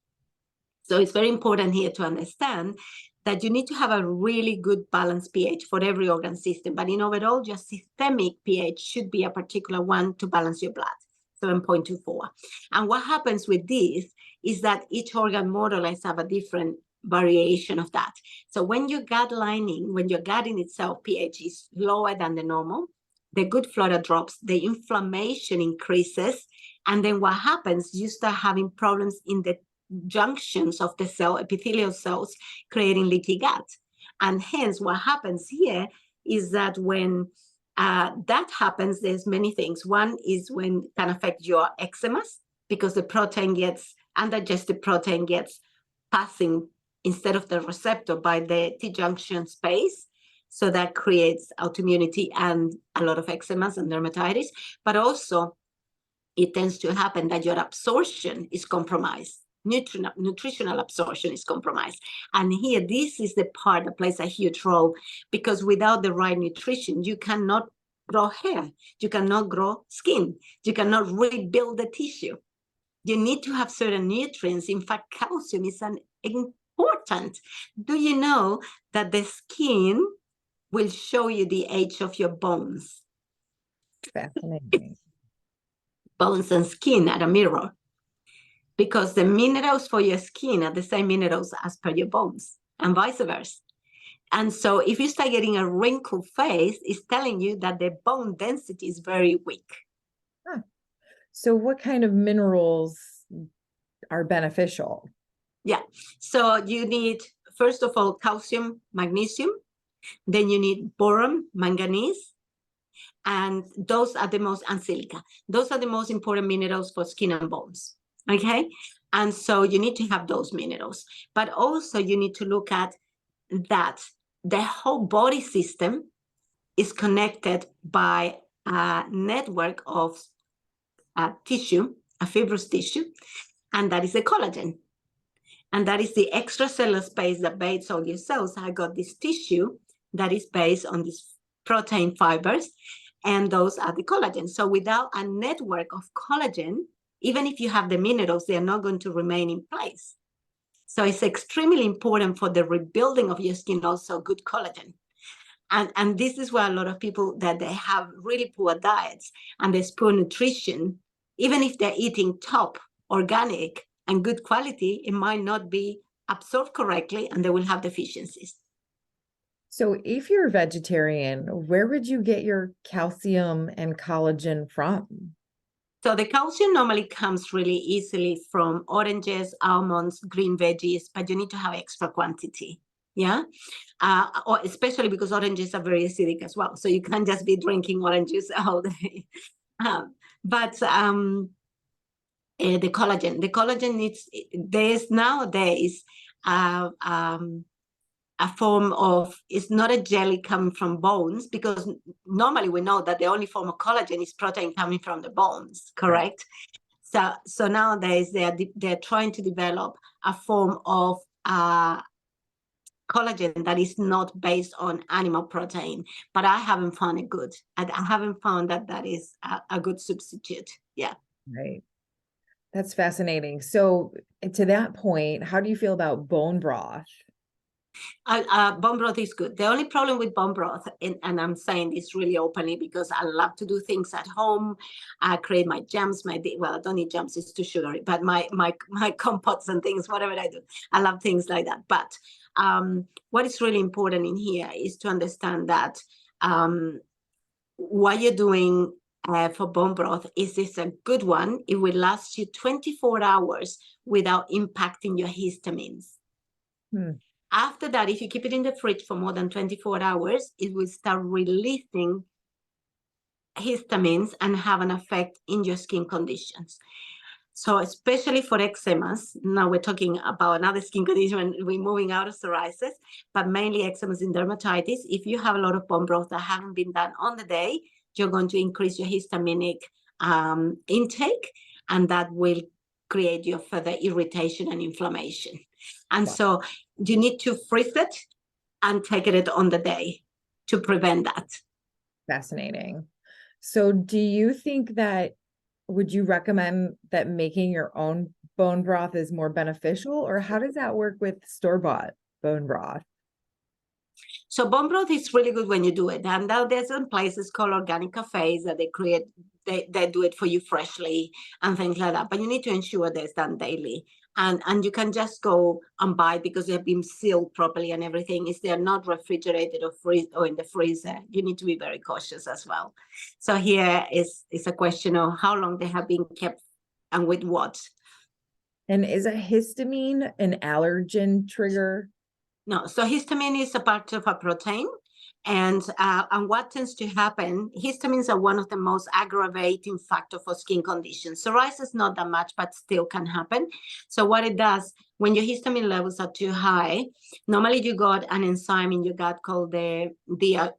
So it's very important here to understand that you need to have a really good balanced pH for every organ system. But in overall, your systemic pH should be a particular one to balance your blood, 7.24. And what happens with this is that each organ more or less have a different variation of that. So when your gut lining, when your gut in itself pH is lower than the normal, the good flora drops, the inflammation increases, and then what happens, you start having problems in the junctions of the cell, epithelial cells, creating leaky gut. And hence what happens here is that when that happens, there's many things. One is when it can affect your eczemas, because the protein gets, undigested protein gets passing instead of the receptor by the T-junction space. So that creates autoimmunity and a lot of eczemas and dermatitis. But also it tends to happen that your absorption is compromised. Nutritional absorption is compromised. And here, this is the part that plays a huge role, because without the right nutrition, you cannot grow hair, you cannot grow skin, you cannot rebuild the tissue. You need to have certain nutrients. In fact, calcium is an important. Do you know that the skin will show you the age of your bones? Fascinating. Bones and skin are a mirror, because the minerals for your skin are the same minerals as per your bones, and vice versa. And so if you start getting a wrinkled face, it's telling you that the bone density is very weak. Huh. So what kind of minerals are beneficial? Yeah. So you need, first of all, calcium, magnesium. Then you need boron, manganese. And those are the most, and silica. Those are the most important minerals for skin and bones. Okay. And so you need to have those minerals. But also you need to look at that the whole body system is connected by a network of tissue, a fibrous tissue, and that is the collagen. And that is the extracellular space that bathes all your cells. I got this tissue that is based on these protein fibers, and those are the collagen. So without a network of collagen, even if you have the minerals, they are not going to remain in place. So it's extremely important for the rebuilding of your skin, also good collagen. And this is why a lot of people that they have really poor diets and there's poor nutrition, even if they're eating top, organic, and good quality, it might not be absorbed correctly and they will have deficiencies. So if you're a vegetarian, where would you get your calcium and collagen from? So the calcium normally comes really easily from oranges, almonds, green veggies, but you need to have extra quantity. Yeah. Or especially because oranges are very acidic as well. So you can't just be drinking oranges all day. But the collagen needs, there's nowadays a form of, it's not a jelly coming from bones, because normally we know that the only form of collagen is protein coming from the bones, correct? Right. So nowadays they're trying to develop a form of collagen that is not based on animal protein, but I haven't found it good. I haven't found that is a good substitute. Yeah. Right. That's fascinating. So to that point, how do you feel about bone broth? Bone broth is good. The only problem with bone broth, and I'm saying this really openly because I love to do things at home. I create my jams, well, I don't need jams, it's too sugary, but my compotes and things, whatever I do. I love things like that. But what is really important in here is to understand that what you're doing for bone broth is this a good one. It will last you 24 hours without impacting your histamines. After that, if you keep it in the fridge for more than 24 hours, it will start releasing histamines and have an effect in your skin conditions. So especially for eczemas, now we're talking about another skin condition when we're moving out of psoriasis, but mainly eczemas and dermatitis. If you have a lot of bone broth that haven't been done on the day, you're going to increase your histaminic intake, and that will create your further irritation and inflammation. And so you need to freeze it and take it on the day to prevent that. Fascinating. So do you think that, would you recommend that making your own bone broth is more beneficial, or how does that work with store-bought bone broth? So bone broth is really good when you do it. And now there's some places called organic cafes that they do it for you freshly and things like that. But you need to ensure that it's done daily. And you can just go and buy it because they've been sealed properly and everything. If they're not refrigerated or in the freezer, you need to be very cautious as well. So here is a question of how long they have been kept and with what. And is a histamine an allergen trigger? No, so histamine is a part of a protein. And what tends to happen, histamines are one of the most aggravating factor for skin conditions. Psoriasis, not that much, but still can happen. So what it does, when your histamine levels are too high, normally you got an enzyme in your gut called the DIO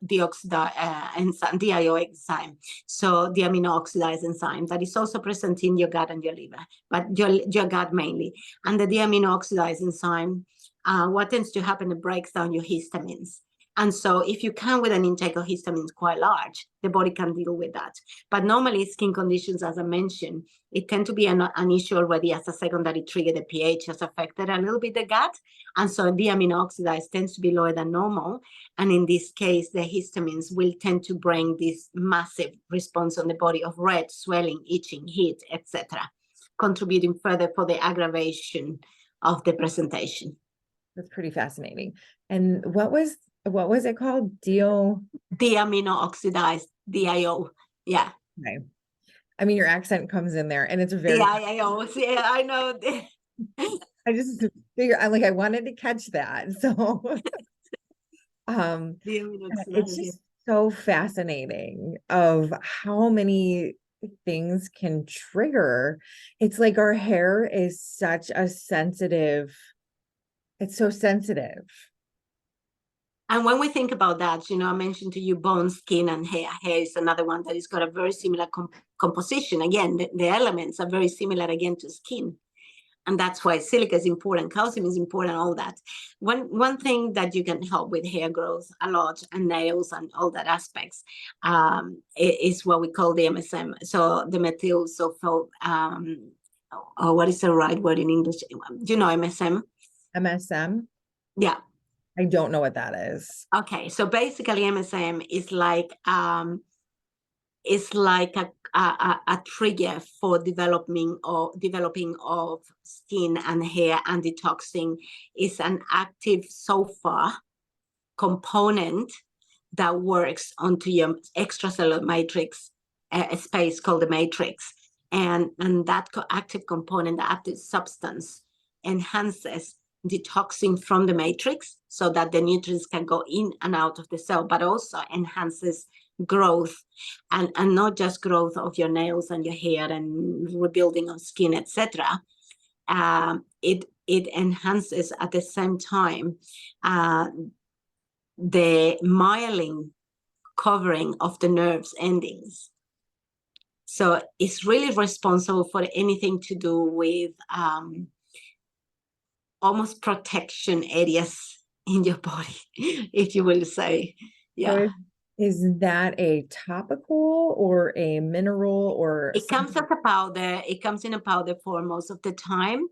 enzyme. So the amino oxidase enzyme that is also present in your gut and your liver, but your gut mainly. And the amino oxidase enzyme, what tends to happen, it breaks down your histamines. And so if you come with an intake of histamines quite large, the body can deal with that. But normally skin conditions, as I mentioned, it tend to be an issue already as a secondary trigger. The pH has affected a little bit the gut. And so the amino oxidase tends to be lower than normal. And in this case, the histamines will tend to bring this massive response on the body of red, swelling, itching, heat, etc., contributing further for the aggravation of the presentation. That's pretty fascinating. And what was it called? Deamino oxidase, DIO. Yeah. Okay. I mean, your accent comes in there and it's very DIO. Yeah, I know. I just figure I wanted to catch that. So it's just so fascinating of how many things can trigger. It's like our hair is such a sensitive, it's so sensitive. And when we think about that, I mentioned to you bone, skin, and hair. Hair is another one that has got a very similar composition. Again, the elements are very similar again to skin. And that's why silica is important, calcium is important, all that. One thing that you can help with hair growth a lot and nails and all that aspects is what we call the MSM. So the methyl sulfate, what is the right word in English? Do you know MSM? MSM? Yeah. I don't know what that is. Okay, so basically MSM is like a trigger for developing of skin and hair and detoxing. Is an active sulfur component that works onto your extracellular matrix space called the matrix, and that active component, the active substance, enhances detoxing from the matrix so that the nutrients can go in and out of the cell, but also enhances growth, and not just growth of your nails and your hair and rebuilding of skin, etc. It enhances at the same time the myelin covering of the nerves endings. So it's really responsible for anything to do with almost protection areas in your body, if you will say. So Yeah. is that a topical or a mineral or It comes something? as a powder. It comes in a powder form most of the time.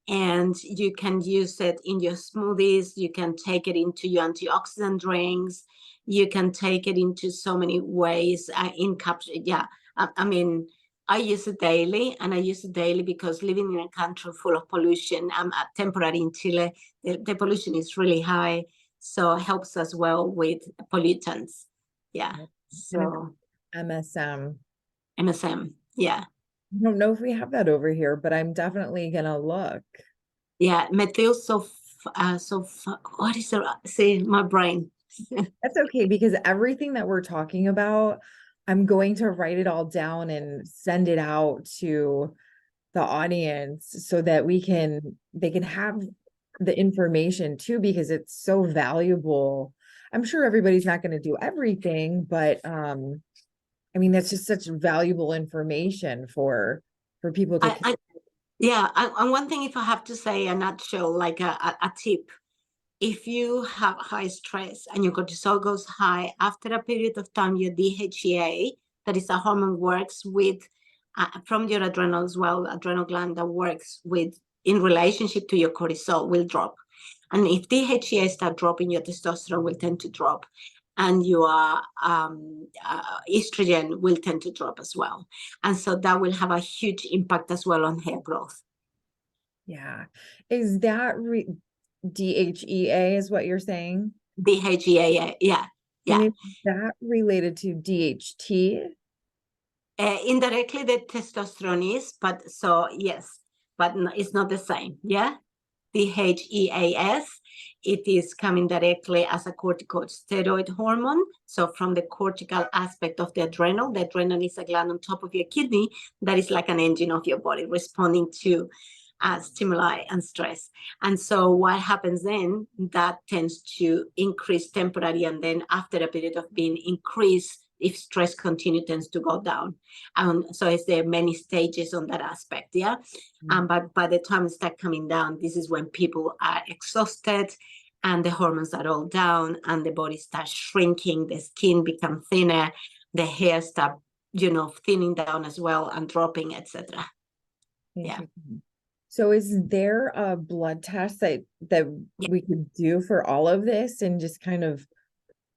And you can use it in your smoothies. You can take it into your antioxidant drinks. You can take it into so many ways in cups. Yeah. I mean, I use it daily, and I use it daily because living in a country full of pollution, I'm temporary in Chile, the pollution is really high. So it helps as well with pollutants. Yeah. And it's So MSM. MSM. Yeah. I don't know if we have that over here, but I'm definitely gonna look. Yeah, methyl what is the see my brain? That's okay because everything that we're talking about, I'm going to write it all down and send it out to the audience so that they can have the information too, because it's so valuable. I'm sure everybody's not going to do everything, but I mean, that's just such valuable information for people to. I yeah, and one thing, if I have to say a nutshell, like a tip, if you have high stress and your cortisol goes high, after a period of time, your DHEA, that is a hormone, works with from your adrenal as well, adrenal gland that works with in relationship to your cortisol will drop. And if DHEA start dropping, your testosterone will tend to drop, and your estrogen will tend to drop as well. And so that will have a huge impact as well on hair growth. Yeah. Is that DHEA is what you're saying? DHEA, yeah, And yeah. is that related to DHT? Indirectly, the testosterone is, but so yes, but no, it's not the same. Yeah, DHEAS, it is coming directly as a corticosteroid hormone. So from the cortical aspect of the adrenal is a gland on top of your kidney that is like an engine of your body responding to stimuli and stress. And so what happens then, that tends to increase temporarily, and then after a period of being increased, if stress continues, tends to go down. So is there many stages on that aspect, yeah? But by the time it starts coming down, this is when people are exhausted and the hormones are all down and the body starts shrinking, the skin becomes thinner, the hair start, thinning down as well and dropping, etc. Yeah. So is there a blood test that Yeah. we could do for all of this and just kind of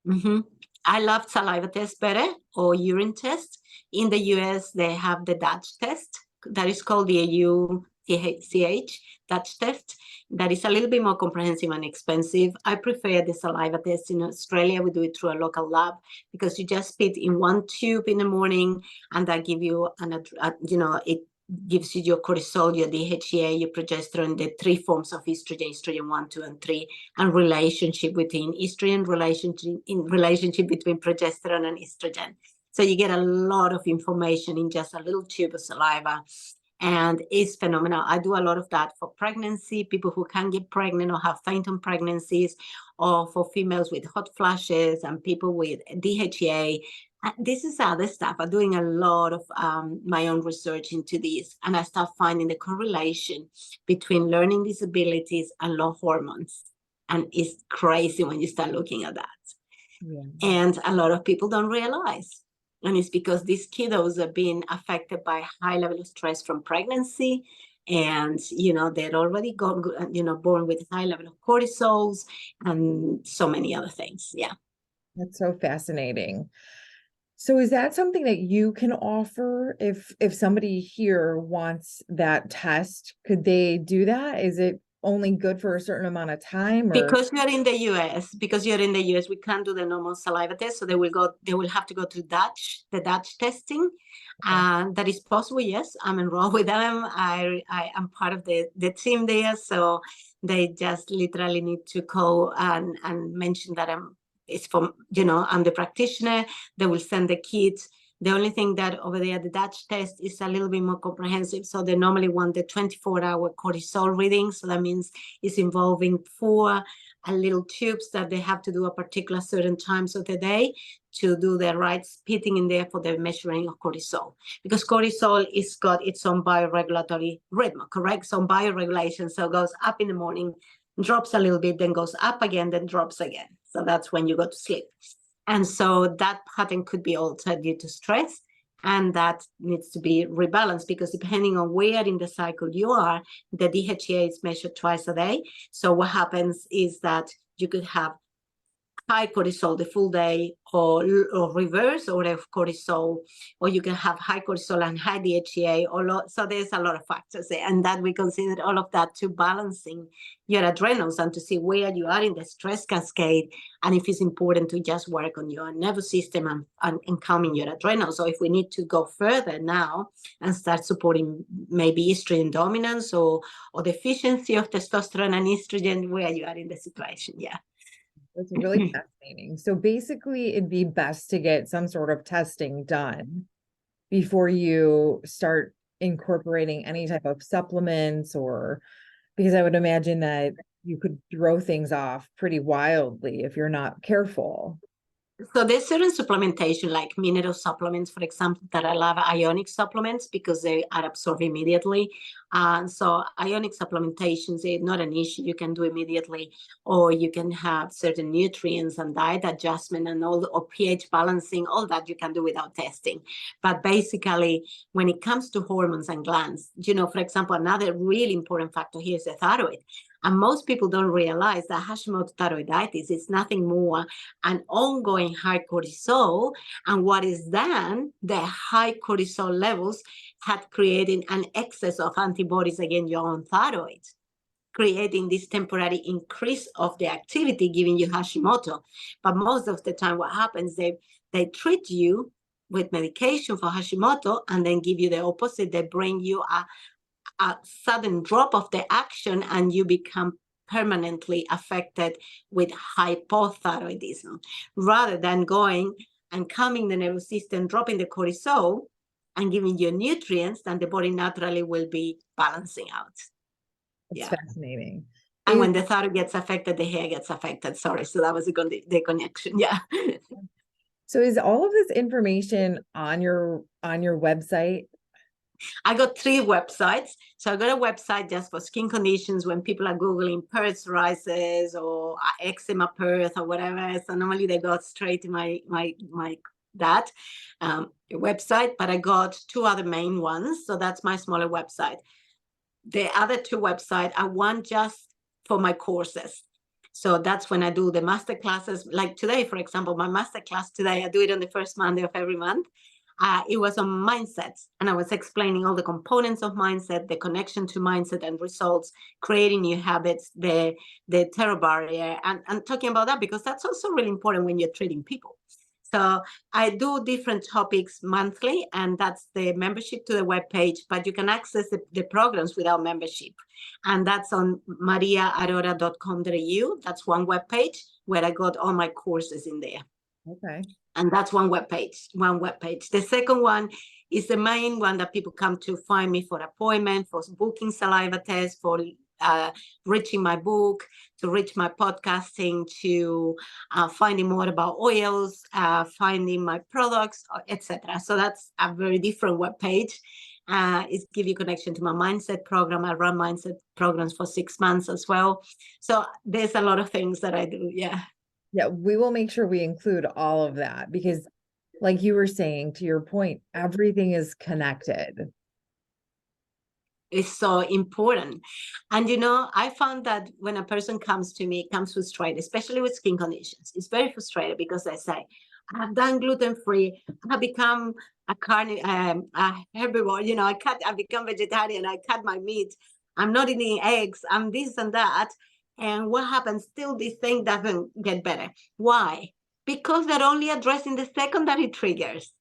Mm-hmm. I love saliva test better, or urine test. In the US, they have the Dutch test that is called the AUTHCH Dutch test. That is a little bit more comprehensive and expensive. I prefer the saliva test. In Australia, we do it through a local lab because you just spit in one tube in the morning, and that give you it gives you your cortisol, your DHEA, your progesterone, the three forms of estrogen, estrogen 1, 2, and 3, and relationship between estrogen, relationship between progesterone and estrogen. So you get a lot of information in just a little tube of saliva, and it's phenomenal. I do a lot of that for pregnancy, people who can get pregnant or have phantom pregnancies, or for females with hot flashes and people with DHEA. This is other stuff. I'm doing a lot of my own research into this, and I start finding the correlation between learning disabilities and low hormones. And it's crazy when you start looking at that. yeah. And a lot of people don't realize. And it's because these kiddos are being affected by high level of stress from pregnancy. And, they're already born with high level of cortisols and so many other things. Yeah. That's so fascinating. So is that something that you can offer if somebody here wants that test? Could they do that? Is it only good for a certain amount of time or Because you're in the US, we can't do the normal saliva test. So they will have to go to the Dutch testing. okay. And that is possible. Yes, I'm enrolled with them. I am part of the team there. So they just literally need to call and mention that I'm the practitioner. They will send the kits. The only thing that over there, the Dutch test is a little bit more comprehensive. So they normally want the 24-hour cortisol reading. So that means it's involving 4 little tubes that they have to do a particular certain times of the day to do the right spitting in there for the measuring of cortisol. Because cortisol is got its own bioregulatory rhythm, correct? Some bioregulation. So it goes up in the morning, drops a little bit, then goes up again, then drops again. So that's when you go to sleep. And so that pattern could be altered due to stress. And that needs to be rebalanced, because depending on where in the cycle you are, the DHEA is measured twice a day. So what happens is that you could have high cortisol the full day, or reverse, or have cortisol, or you can have high cortisol and high DHEA. So there's a lot of factors there, and that we consider all of that to balancing your adrenals and to see where you are in the stress cascade, and if it's important to just work on your nervous system and calming your adrenals, or if we need to go further now and start supporting maybe estrogen dominance or deficiency of testosterone and estrogen, where you are in the situation. Yeah. That's really fascinating. So basically, it'd be best to get some sort of testing done before you start incorporating any type of supplements, or because I would imagine that you could throw things off pretty wildly if you're not careful. So there's certain supplementation, like mineral supplements, for example, that I love ionic supplements because they are absorbed immediately. So ionic supplementations is not an issue. You can do immediately, or you can have certain nutrients and diet adjustment and or pH balancing, all that you can do without testing. But basically, when it comes to hormones and glands, for example, another really important factor here is the thyroid. And most people don't realize that Hashimoto thyroiditis is nothing more an ongoing high cortisol. And what is done, the high cortisol levels had created an excess of antibodies against your own thyroid, creating this temporary increase of the activity, giving you Hashimoto. But most of the time, what happens, they treat you with medication for Hashimoto and then give you the opposite. They bring you a sudden drop of the action, and you become permanently affected with hypothyroidism, rather than going and calming the nervous system, dropping the cortisol and giving you nutrients, then the body naturally will be balancing out. It's fascinating. And when the thyroid gets affected, the hair gets affected. Sorry, so that was the connection. Yeah. So is all of this information on your website? I got 3 websites. So I got a website just for skin conditions when people are Googling Perth psoriasis or eczema Perth or whatever. So normally they go straight to my website, but I got 2 other main ones. So that's my smaller website. The other 2 websites are one just for my courses. So that's when I do the master classes. Like today, for example, my master class today, I do it on the first Monday of every month. It was on mindsets, and I was explaining all the components of mindset, the connection to mindset and results, creating new habits, the terror barrier, and talking about that, because that's also really important when you're treating people. So I do different topics monthly, and that's the membership to the webpage, but you can access the programs without membership. And that's on mariaarora.com.au. That's one webpage where I got all my courses in there. Okay. And that's one webpage. The second one is the main one that people come to find me for appointment, for booking saliva tests, for reaching my book, to reach my podcasting, to finding more about oils, finding my products, etc. So that's a very different webpage. It gives you connection to my mindset program. I run mindset programs for 6 months as well. So there's a lot of things that I do. Yeah. Yeah, we will make sure we include all of that, because like you were saying, to your point, everything is connected. It's so important. And, I found that when a person comes to me, comes frustrated, especially with skin conditions, it's very frustrated because they say, I've done gluten-free, I've become a herbivore, I become vegetarian, I cut my meat, I'm not eating eggs, I'm this and that. And what happens? Still, this thing doesn't get better. Why? Because they're only addressing the secondary triggers.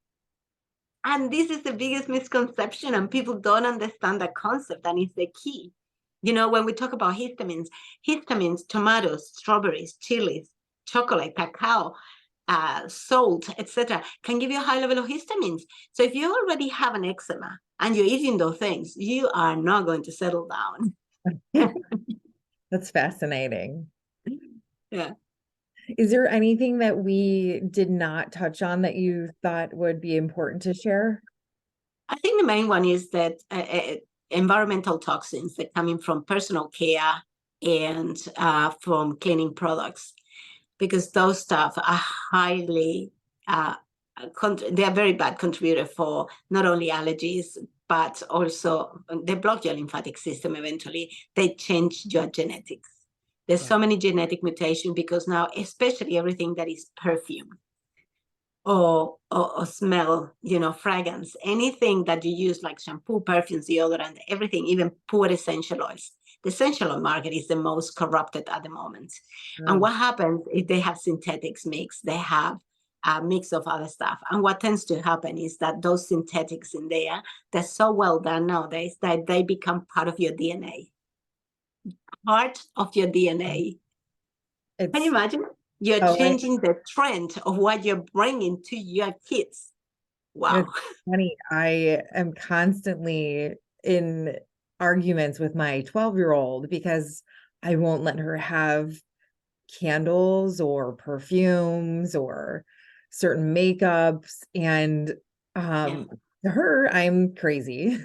And this is the biggest misconception, and people don't understand the concept, and it's the key. When we talk about histamines, tomatoes, strawberries, chilies, chocolate, cacao, salt, etc., can give you a high level of histamines. So if you already have an eczema and you're eating those things, you are not going to settle down. That's fascinating. Yeah. Is there anything that we did not touch on that you thought would be important to share? I think the main one is that environmental toxins that come in from personal care, and from cleaning products, because those stuff are highly, they are very bad contributor for not only allergies, but also they block your lymphatic system eventually. They change your genetics. There's so many genetic mutations because now, especially everything that is perfume or smell, fragrance, anything that you use like shampoo, perfumes, deodorant, everything, even poor essential oils. The essential oil market is the most corrupted at the moment. And what happens if they have synthetics mix? They have a mix of other stuff. And what tends to happen is that those synthetics in there, they're so well done nowadays that they become part of your DNA. Part of your DNA. Can you imagine? You're changing the trend of what you're bringing to your kids. Wow. It's funny. I am constantly in arguments with my 12-year-old because I won't let her have candles or perfumes or certain makeups. And to her, I'm crazy.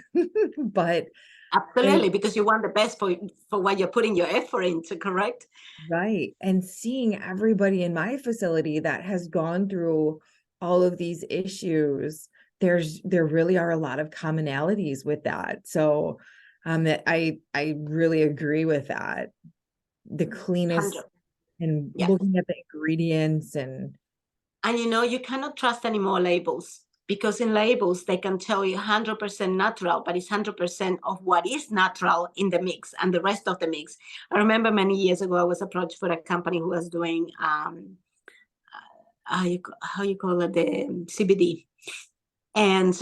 But absolutely, because you want the best for what you're putting your effort into, correct? Right. And seeing everybody in my facility that has gone through all of these issues, there really are a lot of commonalities with that. So that I really agree with that. The cleanest 100. and Yeah. looking at the ingredients and you cannot trust any more labels, because in labels they can tell you 100% natural, but it's 100% of what is natural in the mix and the rest of the mix. I remember many years ago I was approached for a company who was doing how you call it, the CBD. And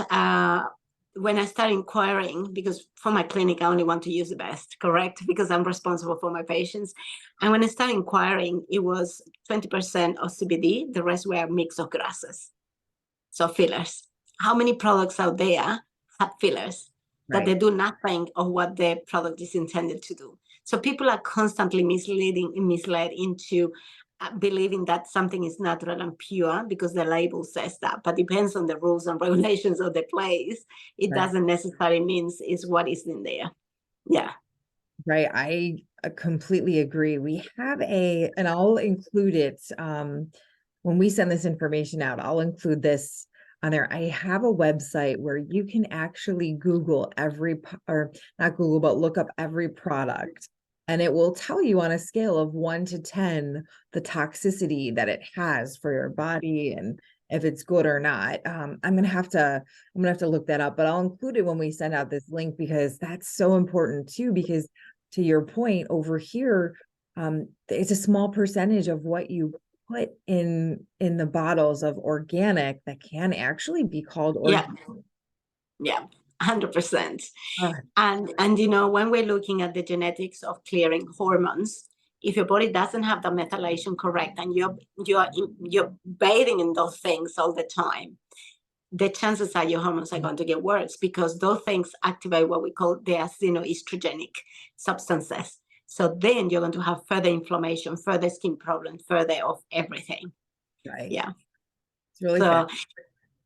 when I started inquiring, because for my clinic, I only want to use the best, correct? Because I'm responsible for my patients. And when I started inquiring, it was 20% of CBD, the rest were a mix of grasses. So fillers. How many products out there have fillers that they do nothing of what the product is intended to do? So people are constantly misled into believing that something is natural and pure because the label says that, but depends on the rules and regulations of the place. It doesn't necessarily mean is what is in there. Yeah. Right. I completely agree. We have and I'll include it when we send this information out, I'll include this on there. I have a website where you can actually Google or not Google, but look up every product. And it will tell you on a scale of 1 to 10, the toxicity that it has for your body and if it's good or not. I'm gonna have to look that up, but I'll include it when we send out this link because that's so important too, because to your point over here, it's a small percentage of what you put in the bottles of organic that can actually be called organic. Yeah, 100%. Uh, And when we're looking at the genetics of clearing hormones, if your body doesn't have the methylation correct and you're bathing in those things all the time, the chances are your hormones are going to get worse, because those things activate what we call the estrogenic substances. So then you're going to have further inflammation, further skin problems, further of everything. right. Yeah. It's really So, fast.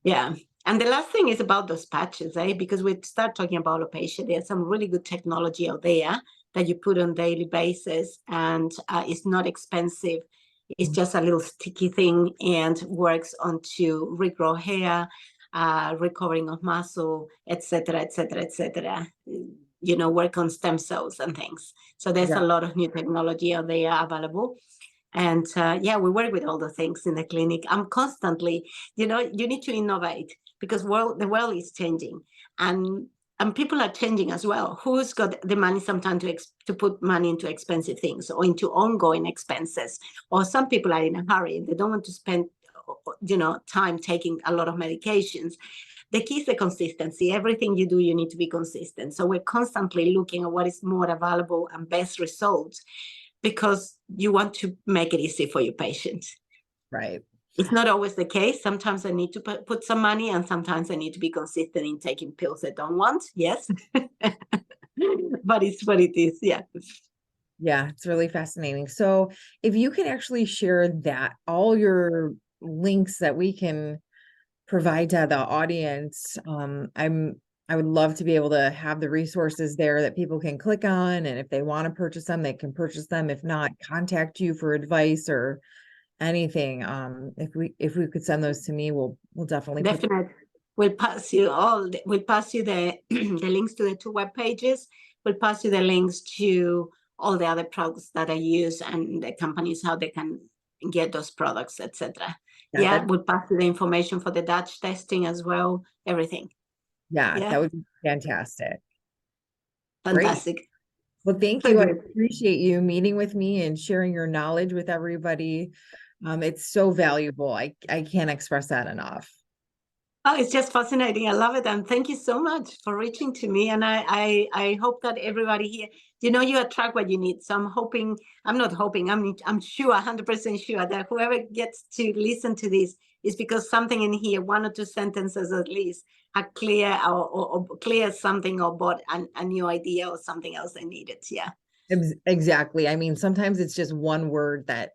yeah. And the last thing is about those patches, because we start talking about alopecia. There's some really good technology out there that you put on daily basis, and it's not expensive. It's just a little sticky thing and works on to regrow hair, recovering of muscle, etc., etc., etc. Work on stem cells and things. So there's a lot of new technology out there available. And we work with all the things in the clinic. I'm constantly, you need to innovate, because the world is changing, and people are changing as well. Who's got the money sometimes to put money into expensive things or into ongoing expenses? Or some people are in a hurry. They don't want to spend, time taking a lot of medications. The key is the consistency. Everything you do, you need to be consistent. So we're constantly looking at what is more available and best results, because you want to make it easy for your patients. Right. It's not always the case. Sometimes I need to put some money, and sometimes I need to be consistent in taking pills I don't want. Yes. But it's what it is. Yeah. Yeah, it's really fascinating. So if you can actually share all your links that we can provide to the audience, I'm I would love to be able to have the resources there that people can click on. And if they want to purchase them, they can purchase them. If not, contact you for advice or anything. If we could send those to me, we'll definitely put. Definitely. We'll pass you the the links to the two web pages. We'll pass you the links to all the other products that I use and the companies, how they can get those products, etc. Yeah, we'll pass you the information for the Dutch testing as well, everything. Yeah, Yeah, that would be fantastic. Great. fantastic. Well, thank So you. I good. appreciate you meeting with me and sharing your knowledge with everybody. It's so valuable. I can't express that enough. Oh, it's just fascinating. I love it. And thank you so much for reaching to me. And I hope that everybody here, you attract what you need. So I'm not hoping, I'm sure, 100% sure that whoever gets to listen to this is because something in here, one or two sentences at least, are clear or clear something or bought a new idea or something else they needed. Yeah. Exactly. I mean, sometimes it's just one word that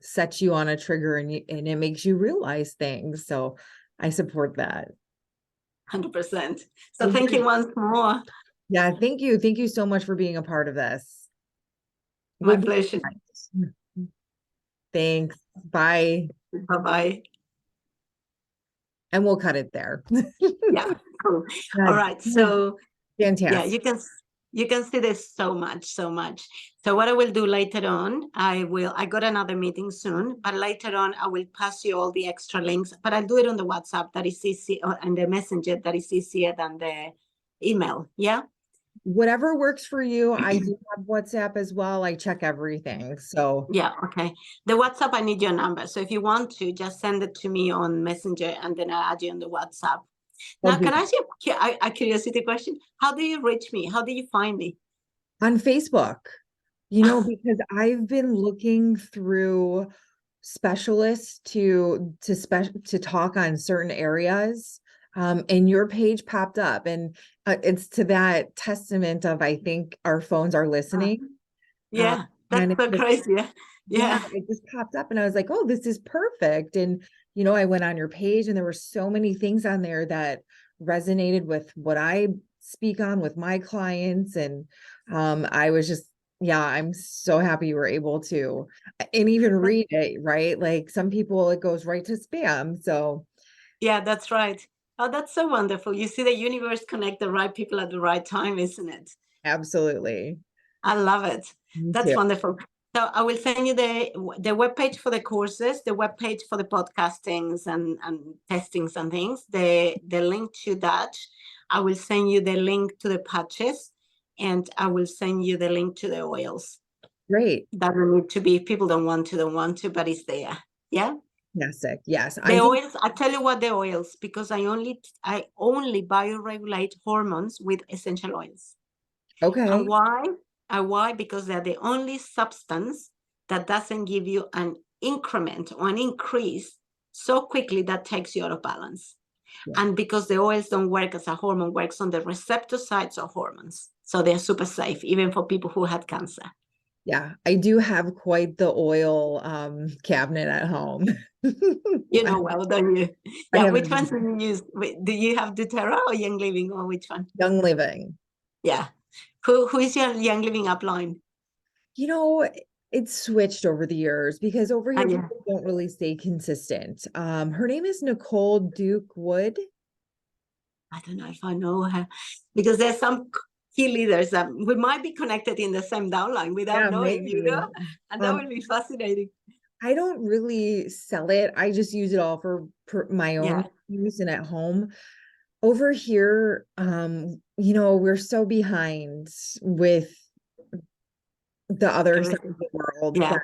sets you on a trigger and it makes you realize things. So I support that. 100%. So Well, thank you once more. yeah, thank you. Thank you so much for being a part of this. My We'll be pleasure. Thanks. Bye. Bye-bye. And we'll cut it there. Yeah, cool. All right. Yeah, So yeah, fantastic. you can see this so much, so much. So what I will do later on, I got another meeting soon, but later on I will pass you all the extra links, but I'll do it on the WhatsApp that is easy and the messenger that is easier than the email. Yeah. Whatever works for you. I do have WhatsApp as well. I check everything. So Yeah, okay. The WhatsApp, I need your number. So if you want to, just send it to me on Messenger and then I'll add you on the WhatsApp. I'll Now, do can I ask you a curiosity question? How do you reach me? How do you find me? on Facebook, because I've been looking through specialists to talk on certain areas. And your page popped up, and it's to that testament of I think our phones are Uh, listening. yeah, And that's it so just, crazy. Yeah. yeah, Yeah. it just popped up, and I was like, oh, this is perfect. And I went on your page, and there were so many things on there that resonated with what I speak on with my clients, and I was just, yeah, I'm so happy you were able to and even read it, right? Like some people, it goes right to spam. So Yeah, that's right. Oh, that's so wonderful. You see the universe connect the right people at the right time, isn't it? absolutely. I love it. Me That's too. wonderful. So I will send you the webpage for the courses, the webpage for the podcastings and testings and things, the link to that. I will send you the link to the patches and I will send you the link to the oils. Great. Doesn't need to be, if people don't want to, but it's there. Yeah. Fantastic. Yes. The I think, oils, I tell you what, the oils, because I only bioregulate hormones with essential oils. And okay. why? And why? Because they're the only substance that doesn't give you an increment or an increase so quickly that takes you out of balance. Yeah. And because the oils don't work as a hormone, works on the receptor sites of hormones. So they're super safe, even for people who had cancer. Yeah, I do have quite the oil cabinet at home. You know well, don't you? I Yeah, have which ones do you use? Do you have doTERRA or Young Living or which one? Young Living. Yeah. Who is your Young Living upline? You know, it's switched over the years because over here Yeah. people don't really stay consistent. Her name is Nicole Duke Wood. I don't know if I know her because there's some key leaders that we might be connected in the same downline without Yeah, knowing, maybe. and that Um, would be fascinating. I don't really sell it. I just use it all for my own Yeah, use and at home. Over here, we're so behind with the other side of everything. the world Yeah,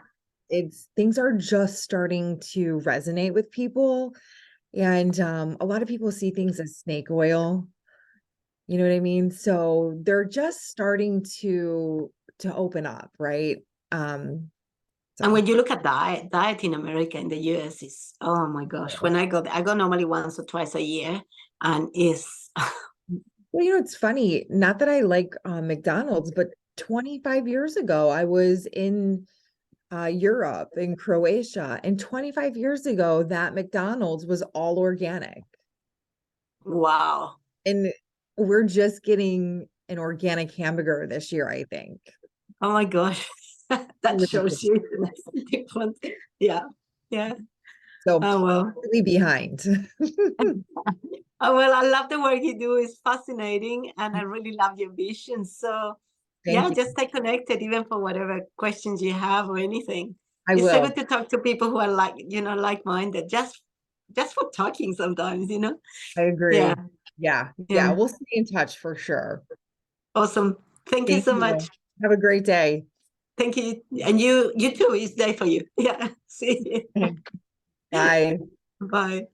that things are just starting to resonate with people. And a lot of people see things as snake oil, you know what I mean? So they're just starting to open up, right? Um, and so when you look at diet in America, in the US, is, oh my gosh. When I go normally once or twice a year, and is well, it's funny, not that I like McDonald's, but 25 years ago, I was in Europe, in Croatia, and 25 years ago, that McDonald's was all organic. wow. And we're just getting an organic hamburger this year, I think. Oh my gosh. That shows you the difference. Yeah. Yeah. So Oh well. really behind. Oh well, I love the work you do. It's fascinating, and I really love your vision. So Thank yeah, you. just stay connected, even for whatever questions you have or anything. I It's so will. good to talk to people who are like-minded, just for talking sometimes, I Yeah, agree. Yeah. Yeah. yeah. We'll stay in touch for sure. Awesome. Thank you Thank so much. you. Have a great day. Thank you. And you too, it's day for you. Yeah. See you. Bye. Bye.